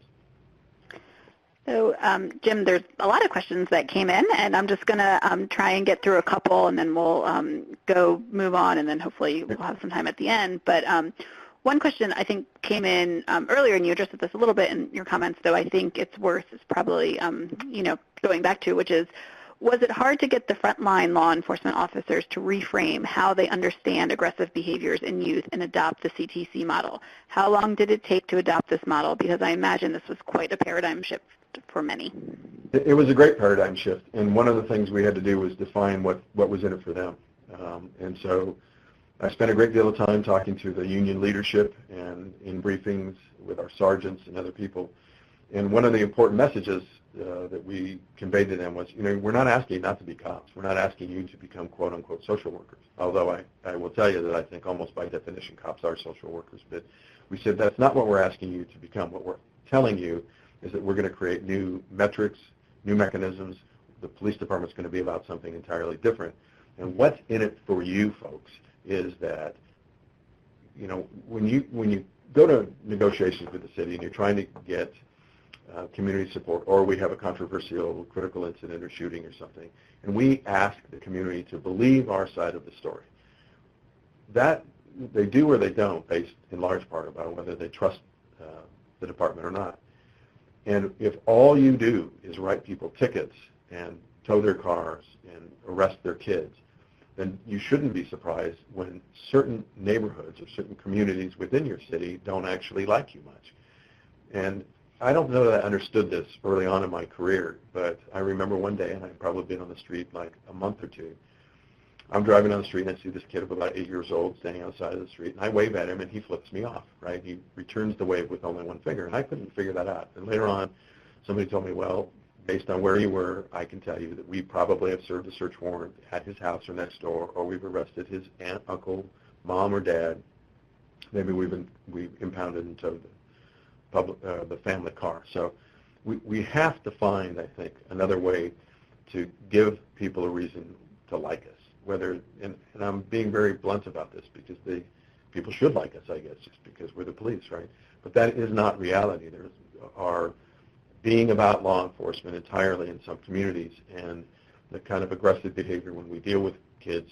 So, Jim, there's a lot of questions that came in, and I'm just going to try and get through a couple, and then we'll move on, and then hopefully we'll have some time at the end. But one question I think came in earlier, and you addressed this a little bit in your comments, though I think it's worth probably going back to, which is, was it hard to get the frontline law enforcement officers to reframe how they understand aggressive behaviors in youth and adopt the CTC model? How long did it take to adopt this model? Because I imagine this was quite a paradigm shift for many. It was a great paradigm shift, and one of the things we had to do was define what was in it for them. And so I spent a great deal of time talking to the union leadership and in briefings with our sergeants and other people. And one of the important messages that we conveyed to them was, we're not asking you not to be cops. We're not asking you to become quote-unquote social workers, although I will tell you that I think almost by definition cops are social workers. But we said that's not what we're asking you to become. What we're telling you is that we're going to create new metrics, new mechanisms. The police department's going to be about something entirely different. And what's in it for you folks is that, when you go to negotiations with the city and you're trying to get community support, or we have a controversial critical incident or shooting or something, and we ask the community to believe our side of the story, that they do or they don't, based in large part about whether they trust the department or not. And if all you do is write people tickets and tow their cars and arrest their kids, then you shouldn't be surprised when certain neighborhoods or certain communities within your city don't actually like you much. And I don't know that I understood this early on in my career, but I remember one day, and I'd probably been on the street like a month or two, I'm driving down the street and I see this kid of about 8 years old standing on the side of the street, and I wave at him and he flips me off, right? He returns the wave with only one finger, and I couldn't figure that out. And later on, somebody told me, well, based on where you were, I can tell you that we probably have served a search warrant at his house or next door, or we've arrested his aunt, uncle, mom, or dad. Maybe we've impounded and towed the family car. So we have to find, I think, another way to give people a reason to like us. Whether, and I'm being very blunt about this because people should like us, I guess, just because we're the police, right? But that is not reality. There are being about law enforcement entirely in some communities, and the kind of aggressive behavior when we deal with kids,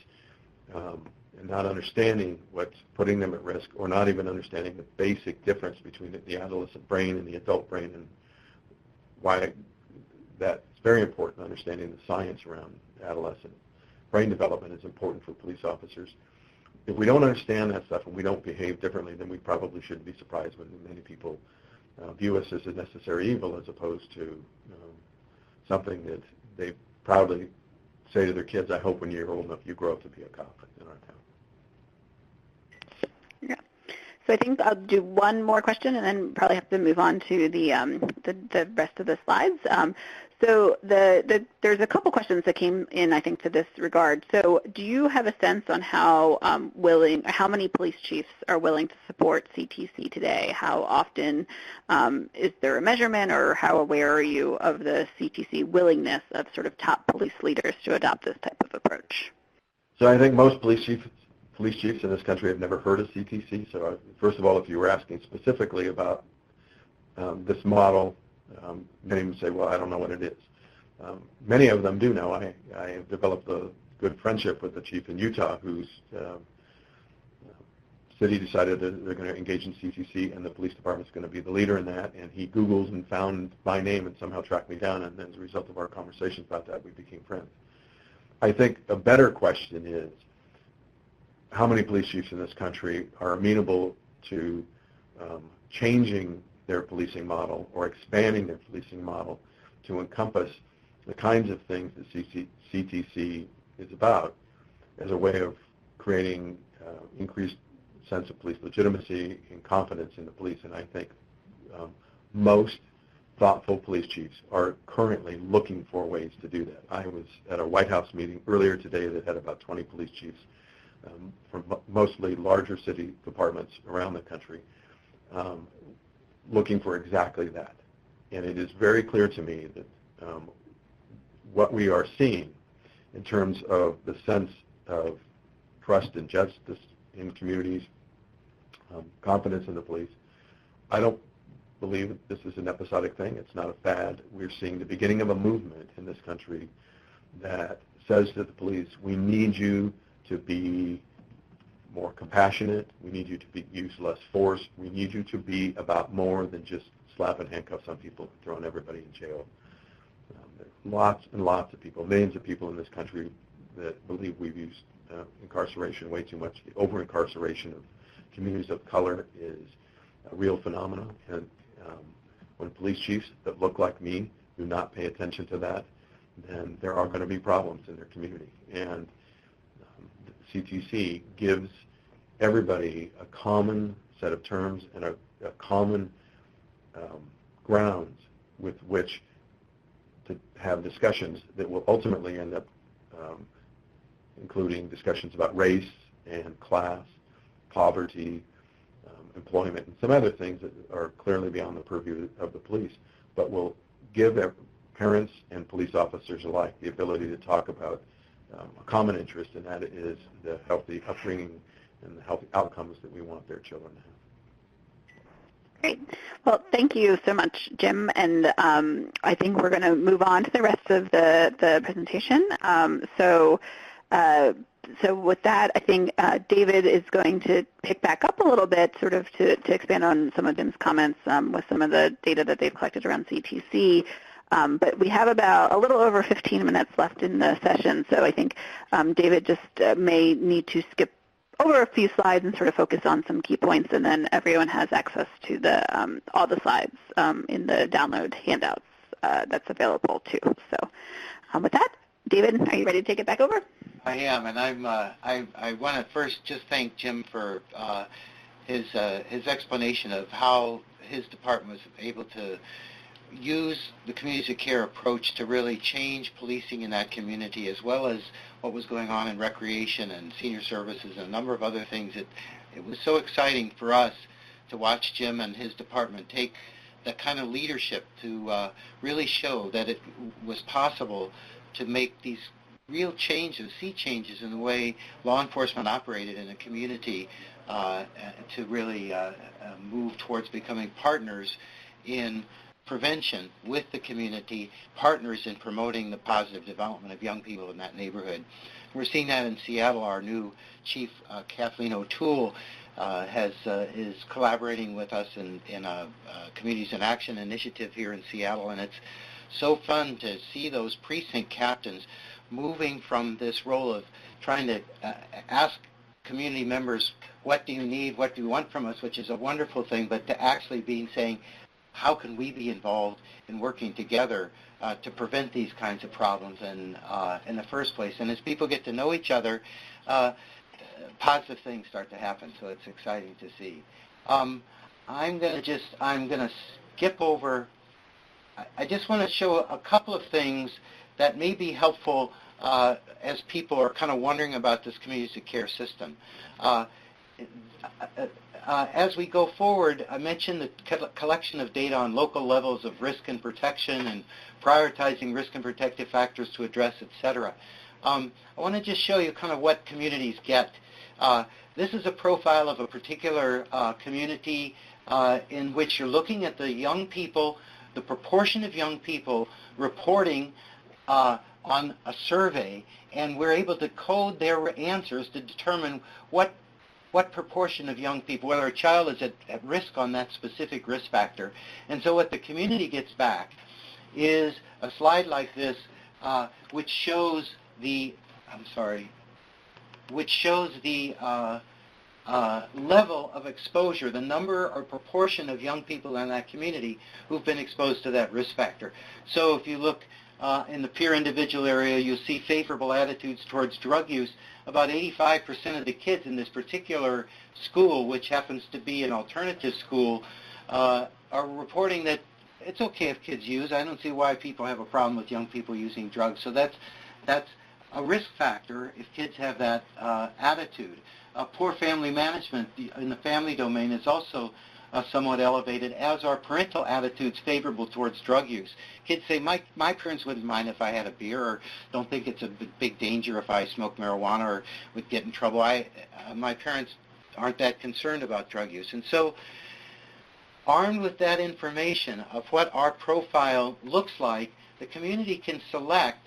and not understanding what's putting them at risk, or not even understanding the basic difference between the adolescent brain and the adult brain, and why that's very important, understanding the science around adolescent brain development is important for police officers. If we don't understand that stuff and we don't behave differently, then we probably shouldn't be surprised when many people view us as a necessary evil as opposed to something that they proudly say to their kids, I hope when you're old enough you grow up to be a cop in our town. Yeah. So I think I'll do one more question and then probably have to move on to the rest of the slides. So there's a couple questions that came in, I think, to this regard. So do you have a sense on how how many police chiefs are willing to support CTC today? How often is there a measurement, or how aware are you of the CTC willingness of sort of top police leaders to adopt this type of approach? So I think most police chiefs in this country have never heard of CTC. So first of all, if you were asking specifically about this model, many would say, well, I don't know what it is. Many of them do know. I have developed a good friendship with the chief in Utah whose city decided that they're going to engage in CTC, and the police department's going to be the leader in that. And he Googles and found my name and somehow tracked me down, and as a result of our conversations about that, we became friends. I think a better question is, how many police chiefs in this country are amenable to changing their policing model or expanding their policing model to encompass the kinds of things that CTC is about as a way of creating increased sense of police legitimacy and confidence in the police. And I think most thoughtful police chiefs are currently looking for ways to do that. I was at a White House meeting earlier today that had about 20 police chiefs from mostly larger city departments around the country, looking for exactly that. And it is very clear to me that what we are seeing in terms of the sense of trust and justice in communities, confidence in the police, I don't believe that this is an episodic thing. It's not a fad. We're seeing the beginning of a movement in this country that says to the police, we need you to be more compassionate. We need you to use less force. We need you to be about more than just slapping handcuffs on people and throwing everybody in jail. There's lots and lots of people, millions of people in this country that believe we've used incarceration way too much. The over-incarceration of communities of color is a real phenomenon. And when police chiefs that look like me do not pay attention to that, then there are going to be problems in their community. And CTC gives everybody a common set of terms and a common grounds with which to have discussions that will ultimately end up including discussions about race and class, poverty, employment, and some other things that are clearly beyond the purview of the police, but will give parents and police officers alike the ability to talk about a common interest, and that is the healthy upbringing and the healthy outcomes that we want their children to have. Great. Well, thank you so much, Jim. And I think we're going to move on to the rest of the presentation. So with that, I think David is going to pick back up a little bit, sort of to expand on some of Jim's comments with some of the data that they've collected around CTC. But we have about a little over 15 minutes left in the session, so I think David just may need to skip over a few slides and sort of focus on some key points, and then everyone has access to all the slides in the download handouts that's available too. So with that, David, are you ready to take it back over? I am, and I want to first just thank Jim for his explanation of how his department was able to use the communities of care approach to really change policing in that community, as well as what was going on in recreation and senior services and a number of other things. It was so exciting for us to watch Jim and his department take that kind of leadership to really show that it was possible to make these real changes, sea changes in the way law enforcement operated in a community to really move towards becoming partners in prevention with the community, partners in promoting the positive development of young people in that neighborhood. We're seeing that in Seattle. Our new chief, Kathleen O'Toole, is collaborating with us in a Communities in Action initiative here in Seattle, and it's so fun to see those precinct captains moving from this role of trying to ask community members, what do you need, what do you want from us, which is a wonderful thing, but to actually saying, how can we be involved in working together to prevent these kinds of problems in the first place? And as people get to know each other, positive things start to happen, so it's exciting to see. I'm going to skip over. I just want to show a couple of things that may be helpful as people are kind of wondering about this community care system. As we go forward, I mentioned the collection of data on local levels of risk and protection and prioritizing risk and protective factors to address, et cetera. I want to just show you kind of what communities get. This is a profile of a particular community in which you're looking at the young people, the proportion of young people reporting on a survey, and we're able to code their answers to determine what proportion of young people, whether a child is at risk on that specific risk factor. And so what the community gets back is a slide like this, which shows the level of exposure, the number or proportion of young people in that community who've been exposed to that risk factor. So if you look in the peer individual area, you'll see favorable attitudes towards drug use. About 85% of the kids in this particular school, which happens to be an alternative school, are reporting that it's okay if kids use. I don't see why people have a problem with young people using drugs. So that's a risk factor if kids have that attitude. Poor family management in the family domain is also somewhat elevated, as are parental attitudes favorable towards drug use. Kids say, my parents wouldn't mind if I had a beer, or don't think it's a big danger if I smoke marijuana or would get in trouble. My parents aren't that concerned about drug use. And so armed with that information of what our profile looks like, the community can select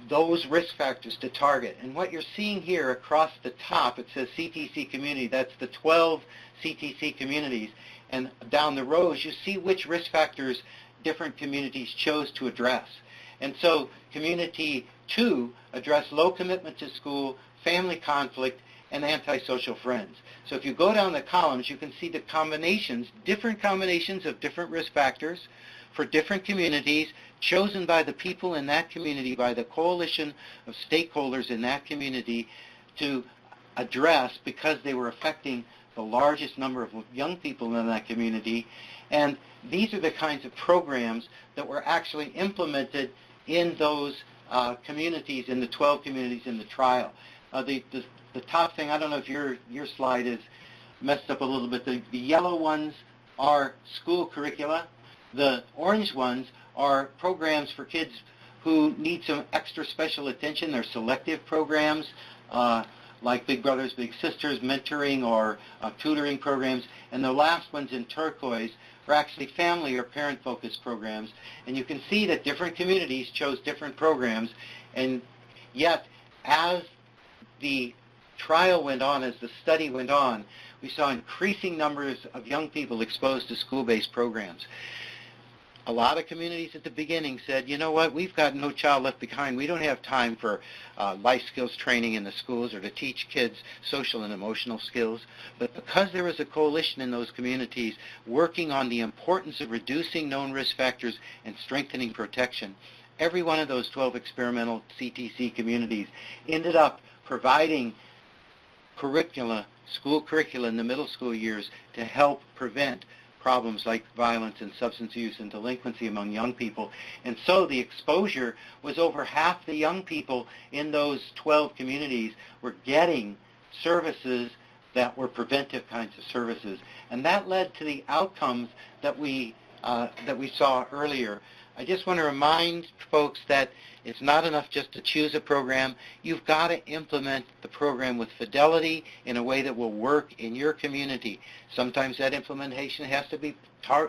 those risk factors to target. And what you're seeing here across the top, it says CTC community. That's the 12 CTC communities. And down the rows, you see which risk factors different communities chose to address. And so community 2 addressed low commitment to school, family conflict, and antisocial friends. So if you go down the columns, you can see the combinations, different combinations of different risk factors for different communities, chosen by the people in that community, by the coalition of stakeholders in that community to address, because they were affecting the largest number of young people in that community. And these are the kinds of programs that were actually implemented in those communities, in the 12 communities in the trial. The top thing, I don't know if your slide is messed up a little bit, the yellow ones are school curricula. The orange ones are programs for kids who need some extra special attention. They're selective programs like Big Brothers Big Sisters, mentoring, or tutoring programs. And the last ones in turquoise are actually family or parent-focused programs. And you can see that different communities chose different programs. And yet, as the trial went on, as the study went on, we saw increasing numbers of young people exposed to school-based programs. A lot of communities at the beginning said, you know what, we've got No Child Left Behind. We don't have time for life skills training in the schools or to teach kids social and emotional skills. But because there was a coalition in those communities working on the importance of reducing known risk factors and strengthening protection, every one of those 12 experimental CTC communities ended up providing curricula, school curricula in the middle school years to help prevent problems like violence and substance use and delinquency among young people. And so the exposure was over half the young people in those 12 communities were getting services that were preventive kinds of services. And that led to the outcomes that we saw earlier. I just want to remind folks that it's not enough just to choose a program. You've got to implement the program with fidelity in a way that will work in your community. Sometimes that implementation has to be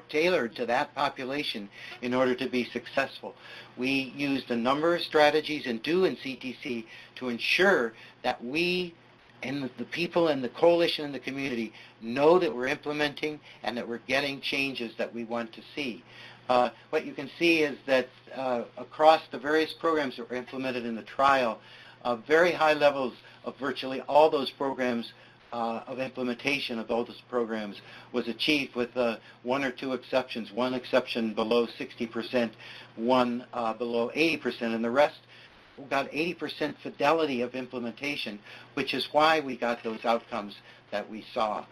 tailored to that population in order to be successful. We used a number of strategies and do in CTC to ensure that we and the people in the coalition and the community know that we're implementing and that we're getting changes that we want to see. What you can see is that across the various programs that were implemented in the trial, very high levels of virtually all those programs of implementation of all those programs was achieved with one or two exceptions, one exception below 60%, one below 80%, and the rest got 80% fidelity of implementation, which is why we got those outcomes that we saw.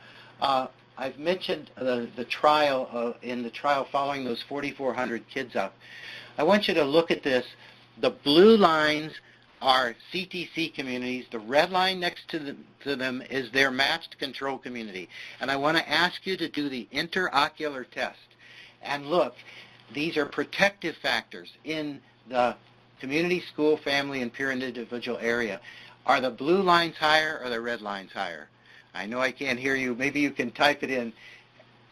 I've mentioned the trial, in the trial following those 4,400 kids up. I want you to look at this. The blue lines are CTC communities. The red line next to them is their matched control community. And I want to ask you to do the interocular test. And look, these are protective factors in the community, school, family, and peer individual area. Are the blue lines higher or the red lines higher? I know I can't hear you. Maybe you can type it in.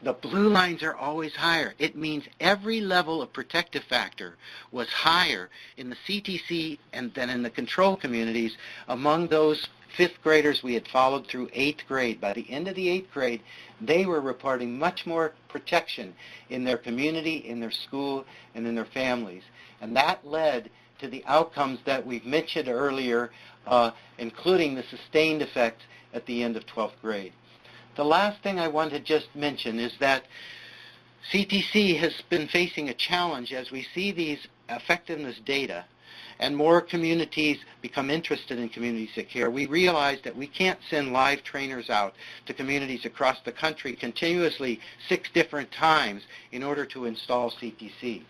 The blue lines are always higher. It means every level of protective factor was higher in the CTC and than in the control communities among those fifth graders we had followed through 8th grade. By the end of the 8th grade, they were reporting much more protection in their community, in their school, and in their families. And that led to the outcomes that we've mentioned earlier, including the sustained effect at the end of 12th grade. The last thing I want to just mention is that CTC has been facing a challenge as we see these effectiveness data and more communities become interested in communities of care. We realize that we can't send live trainers out to communities across the country continuously 6 different times in order to install CTC.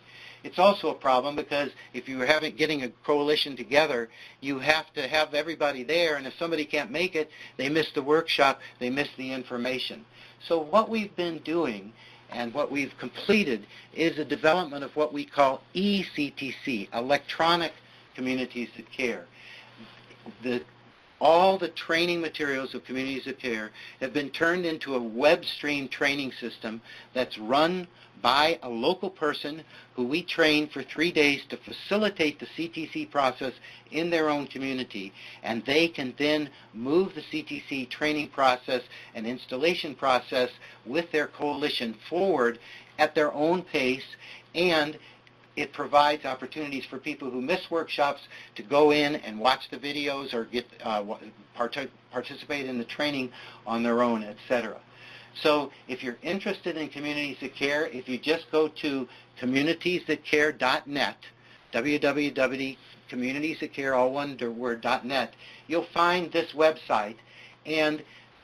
It's also a problem because if you are getting a coalition together, you have to have everybody there, and if somebody can't make it, they miss the workshop, they miss the information. So what we've been doing and what we've completed is a development of what we call eCTC, Electronic Communities of Care. All the training materials of Communities of Care have been turned into a web stream training system that's run by a local person who we train for 3 days to facilitate the CTC process in their own community. And they can then move the CTC training process and installation process with their coalition forward at their own pace, and it provides opportunities for people who miss workshops to go in and watch the videos or get participate in the training on their own, etc. So if you're interested in Communities of Care, if you just go to communitiesthatcare.net, www.communitiesthatcare, all one word, .net, you'll find this website, and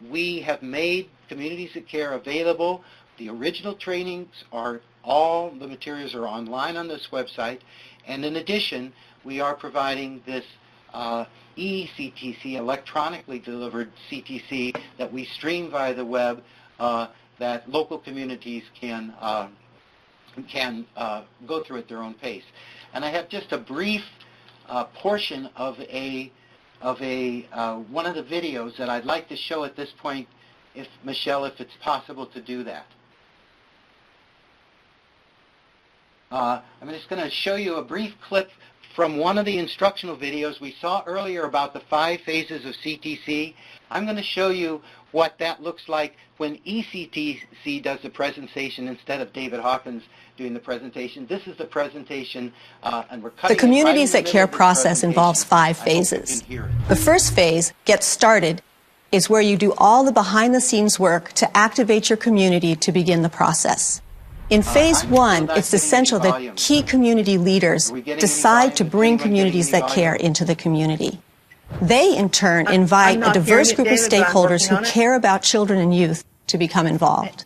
we have made Communities of Care available. The original trainings are, all the materials are online on this website, and in addition, we are providing this eCTC, electronically delivered CTC, that we stream via the web, that local communities can go through at their own pace. And I have just a brief portion of one of the videos that I'd like to show at this point, if Michelle, if it's possible to do that. I'm just going to show you a brief clip from one of the instructional videos we saw earlier about the 5 phases of CTC. I'm going to show you what that looks like when eCTC does the presentation instead of David Hawkins doing the presentation. This is the presentation, and we're cutting the Communities that Care process involves 5 phases. The first phase, Get Started, is where you do all the behind-the-scenes work to activate your community to begin the process. In phase 1, it's essential that key community leaders decide to bring Communities that Care into the community. They, in turn, invite a diverse group of stakeholders who care about children and youth to become involved.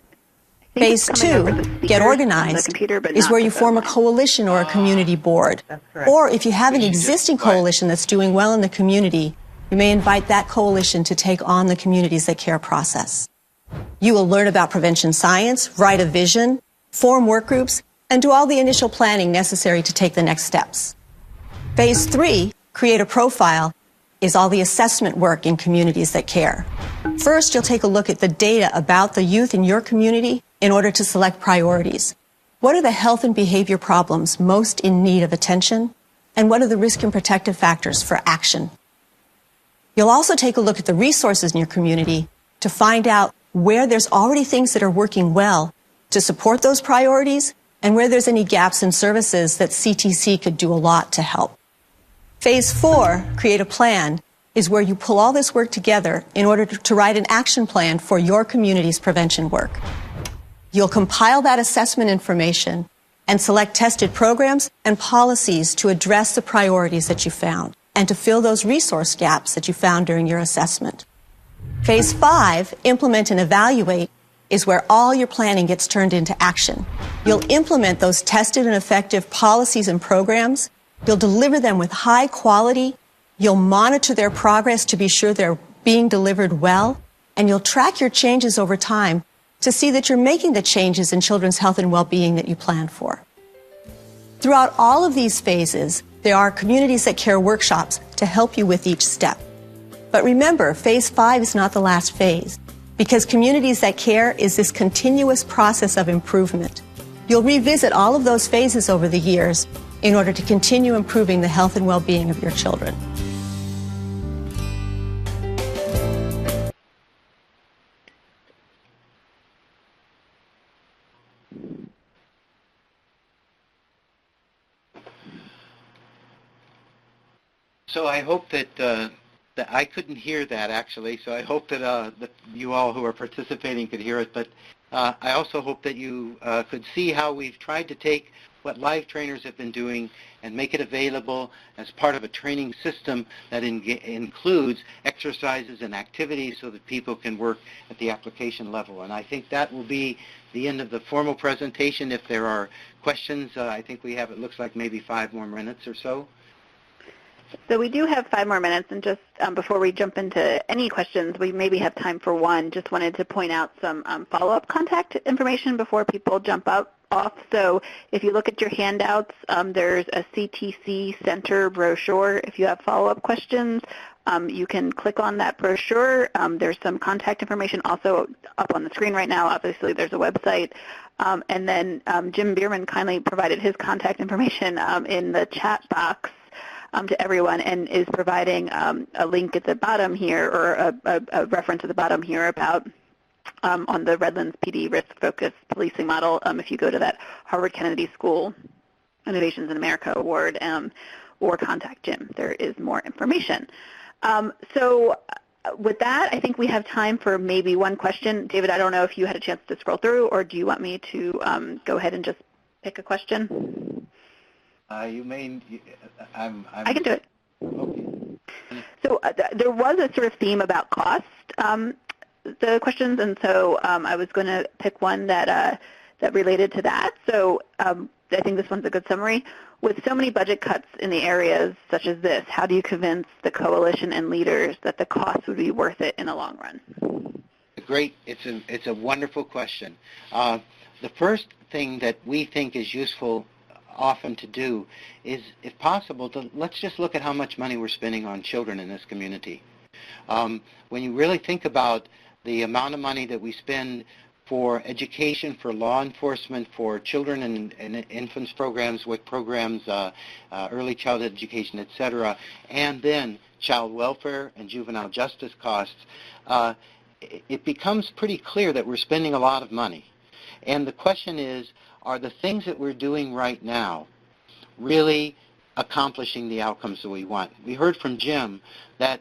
Phase 2, Get Organized, is where you form a coalition or a community board. Or if you have an existing coalition that's doing well in the community, you may invite that coalition to take on the Communities that Care process. You will learn about prevention science, write a vision, form work groups, and do all the initial planning necessary to take the next steps. Phase 3, create a profile, is all the assessment work in communities that care. First, you'll take a look at the data about the youth in your community in order to select priorities. What are the health and behavior problems most in need of attention? And what are the risk and protective factors for action? You'll also take a look at the resources in your community to find out where there's already things that are working well to support those priorities and where there's any gaps in services that CTC could do a lot to help. Phase 4, create a plan, is where you pull all this work together in order to write an action plan for your community's prevention work. You'll compile that assessment information and select tested programs and policies to address the priorities that you found and to fill those resource gaps that you found during your assessment. Phase 5, implement and evaluate, is where all your planning gets turned into action. You'll implement those tested and effective policies and programs. You'll deliver them with high quality. You'll monitor their progress to be sure they're being delivered well. And you'll track your changes over time to see that you're making the changes in children's health and well-being that you planned for. Throughout all of these phases, there are Communities That Care workshops to help you with each step. But remember, phase 5 is not the last phase, because Communities That Care is this continuous process of improvement. You'll revisit all of those phases over the years in order to continue improving the health and well-being of your children. So I hope that I couldn't hear that actually. So I hope that you all who are participating could hear it. But I also hope that you could see how we've tried to take what live trainers have been doing and make it available as part of a training system that includes exercises and activities so that people can work at the application level. And I think that will be the end of the formal presentation. If there are questions, I think we have, it looks like maybe 5 more minutes or so. So we do have 5 more minutes, and just before we jump into any questions, we maybe have time for one. Just wanted to point out some follow-up contact information before people jump off. So if you look at your handouts, there's a CTC Center brochure. If you have follow-up questions, you can click on that brochure. There's some contact information also up on the screen right now. Obviously, there's a website. And then Jim Bueermann kindly provided his contact information in the chat box to everyone, and is providing a link at the bottom here, or a reference at the bottom here about on the Redlands PD risk-focused policing model. If you go to that Harvard Kennedy School Innovations in America Award or contact Jim, there is more information. So with that, I think we have time for maybe one question. David, I don't know if you had a chance to scroll through, or do you want me to go ahead and just pick a question? You may, I can do it. Okay. So there was a sort of theme about cost, the questions, and so I was going to pick one that related to that. So I think this one's a good summary. With so many budget cuts in the areas such as this, how do you convince the coalition and leaders that the cost would be worth it in the long run? Great. It's a wonderful question. The first thing that we think is useful often to do is, if possible, let's just look at how much money we're spending on children in this community. When you really think about the amount of money that we spend for education, for law enforcement, for children and infants programs, WIC programs, early childhood education, etc., and then child welfare and juvenile justice costs, it becomes pretty clear that we're spending a lot of money. And the question is, are the things that we're doing right now really accomplishing the outcomes that we want? We heard from Jim that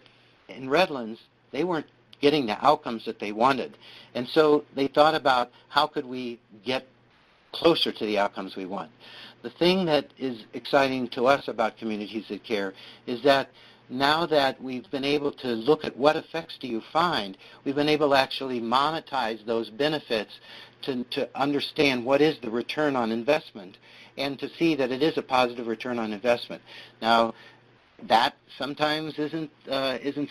in Redlands, they weren't getting the outcomes that they wanted. And so they thought about how could we get closer to the outcomes we want. The thing that is exciting to us about Communities That Care is that now that we've been able to look at what effects do you find, we've been able to actually monetize those benefits to understand what is the return on investment and to see that it is a positive return on investment. Now, that sometimes isn't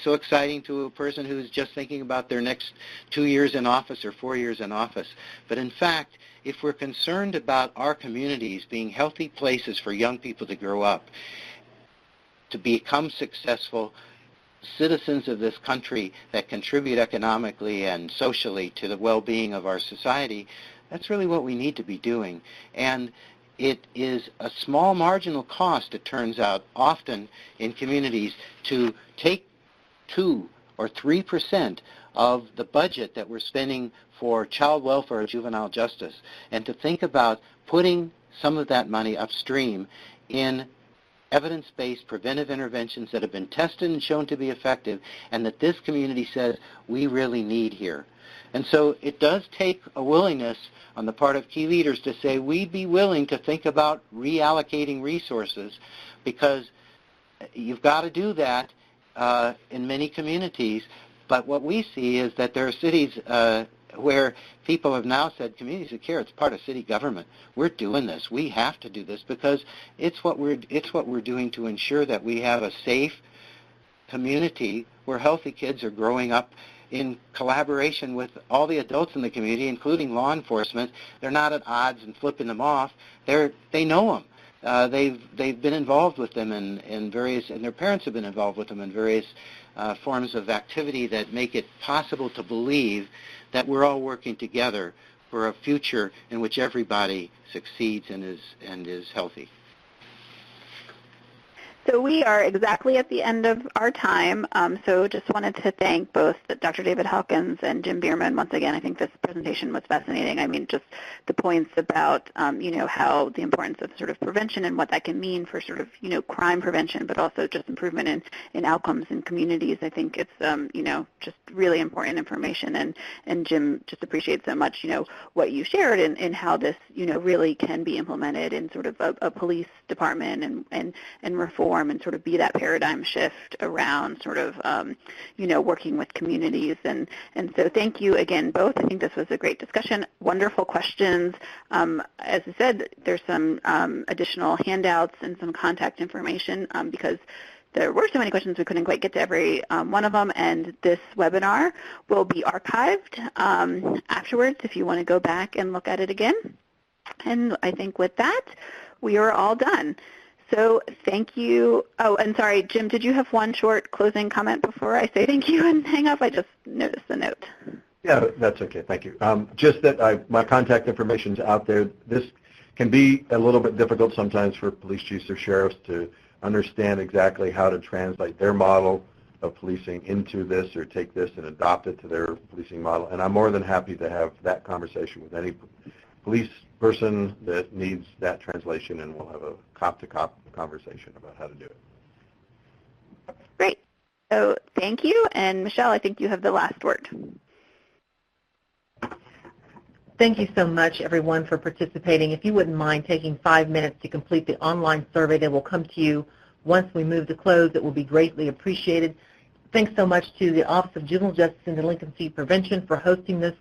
so exciting to a person who's just thinking about their next 2 years in office or 4 years in office. But in fact, if we're concerned about our communities being healthy places for young people to grow up, to become successful citizens of this country that contribute economically and socially to the well-being of our society, that's really what we need to be doing. And it is a small marginal cost, it turns out, often in communities to take 2 or 3% of the budget that we're spending for child welfare or juvenile justice, and to think about putting some of that money upstream in evidence-based preventive interventions that have been tested and shown to be effective, and that this community says we really need here. And so it does take a willingness on the part of key leaders to say we'd be willing to think about reallocating resources, because you've got to do that in many communities. But what we see is that there are cities where people have now said, communities of care, it's part of city government. We're doing this. We have to do this because it's what we're doing to ensure that we have a safe community where healthy kids are growing up in collaboration with all the adults in the community, including law enforcement. They're not at odds and flipping them off. They know them. They've been involved with them in various, and their parents have been involved with them in various forms of activity that make it possible to believe that we're all working together for a future in which everybody succeeds and is healthy. So we are exactly at the end of our time, so just wanted to thank both Dr. David Hawkins and Jim Bueermann once again. I think this presentation was fascinating. I mean, just the points about, how the importance of sort of prevention and what that can mean for sort of, crime prevention, but also just improvement in outcomes in communities. I think it's, just really important information. And Jim, just appreciate so much, what you shared and how this, really can be implemented in sort of a police department and reform, and sort of be that paradigm shift around sort of, working with communities. And so thank you again both. I think this was a great discussion. Wonderful questions. As I said, there's some additional handouts and some contact information because there were so many questions we couldn't quite get to every one of them, and this webinar will be archived afterwards if you want to go back and look at it again. And I think with that, we are all done. So thank you. Oh, and sorry, Jim, did you have one short closing comment before I say thank you and hang up? I just noticed the note. Yeah, that's okay. Thank you. Just that my contact information is out there. This can be a little bit difficult sometimes for police chiefs or sheriffs to understand exactly how to translate their model of policing into this or take this and adopt it to their policing model. And I'm more than happy to have that conversation with any police person that needs that translation, and we'll have a cop-to-cop conversation about how to do it. Great. So thank you. And Michelle, I think you have the last word. Thank you so much, everyone, for participating. If you wouldn't mind taking 5 minutes to complete the online survey that will come to you once we move to close, it will be greatly appreciated. Thanks so much to the Office of Juvenile Justice and Delinquency Prevention for hosting this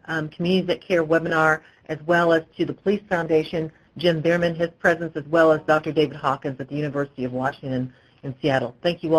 Communities That Care webinar, as well as to the Police Foundation, Jim Bueermann, his presence, as well as Dr. David Hawkins at the University of Washington in Seattle. Thank you all.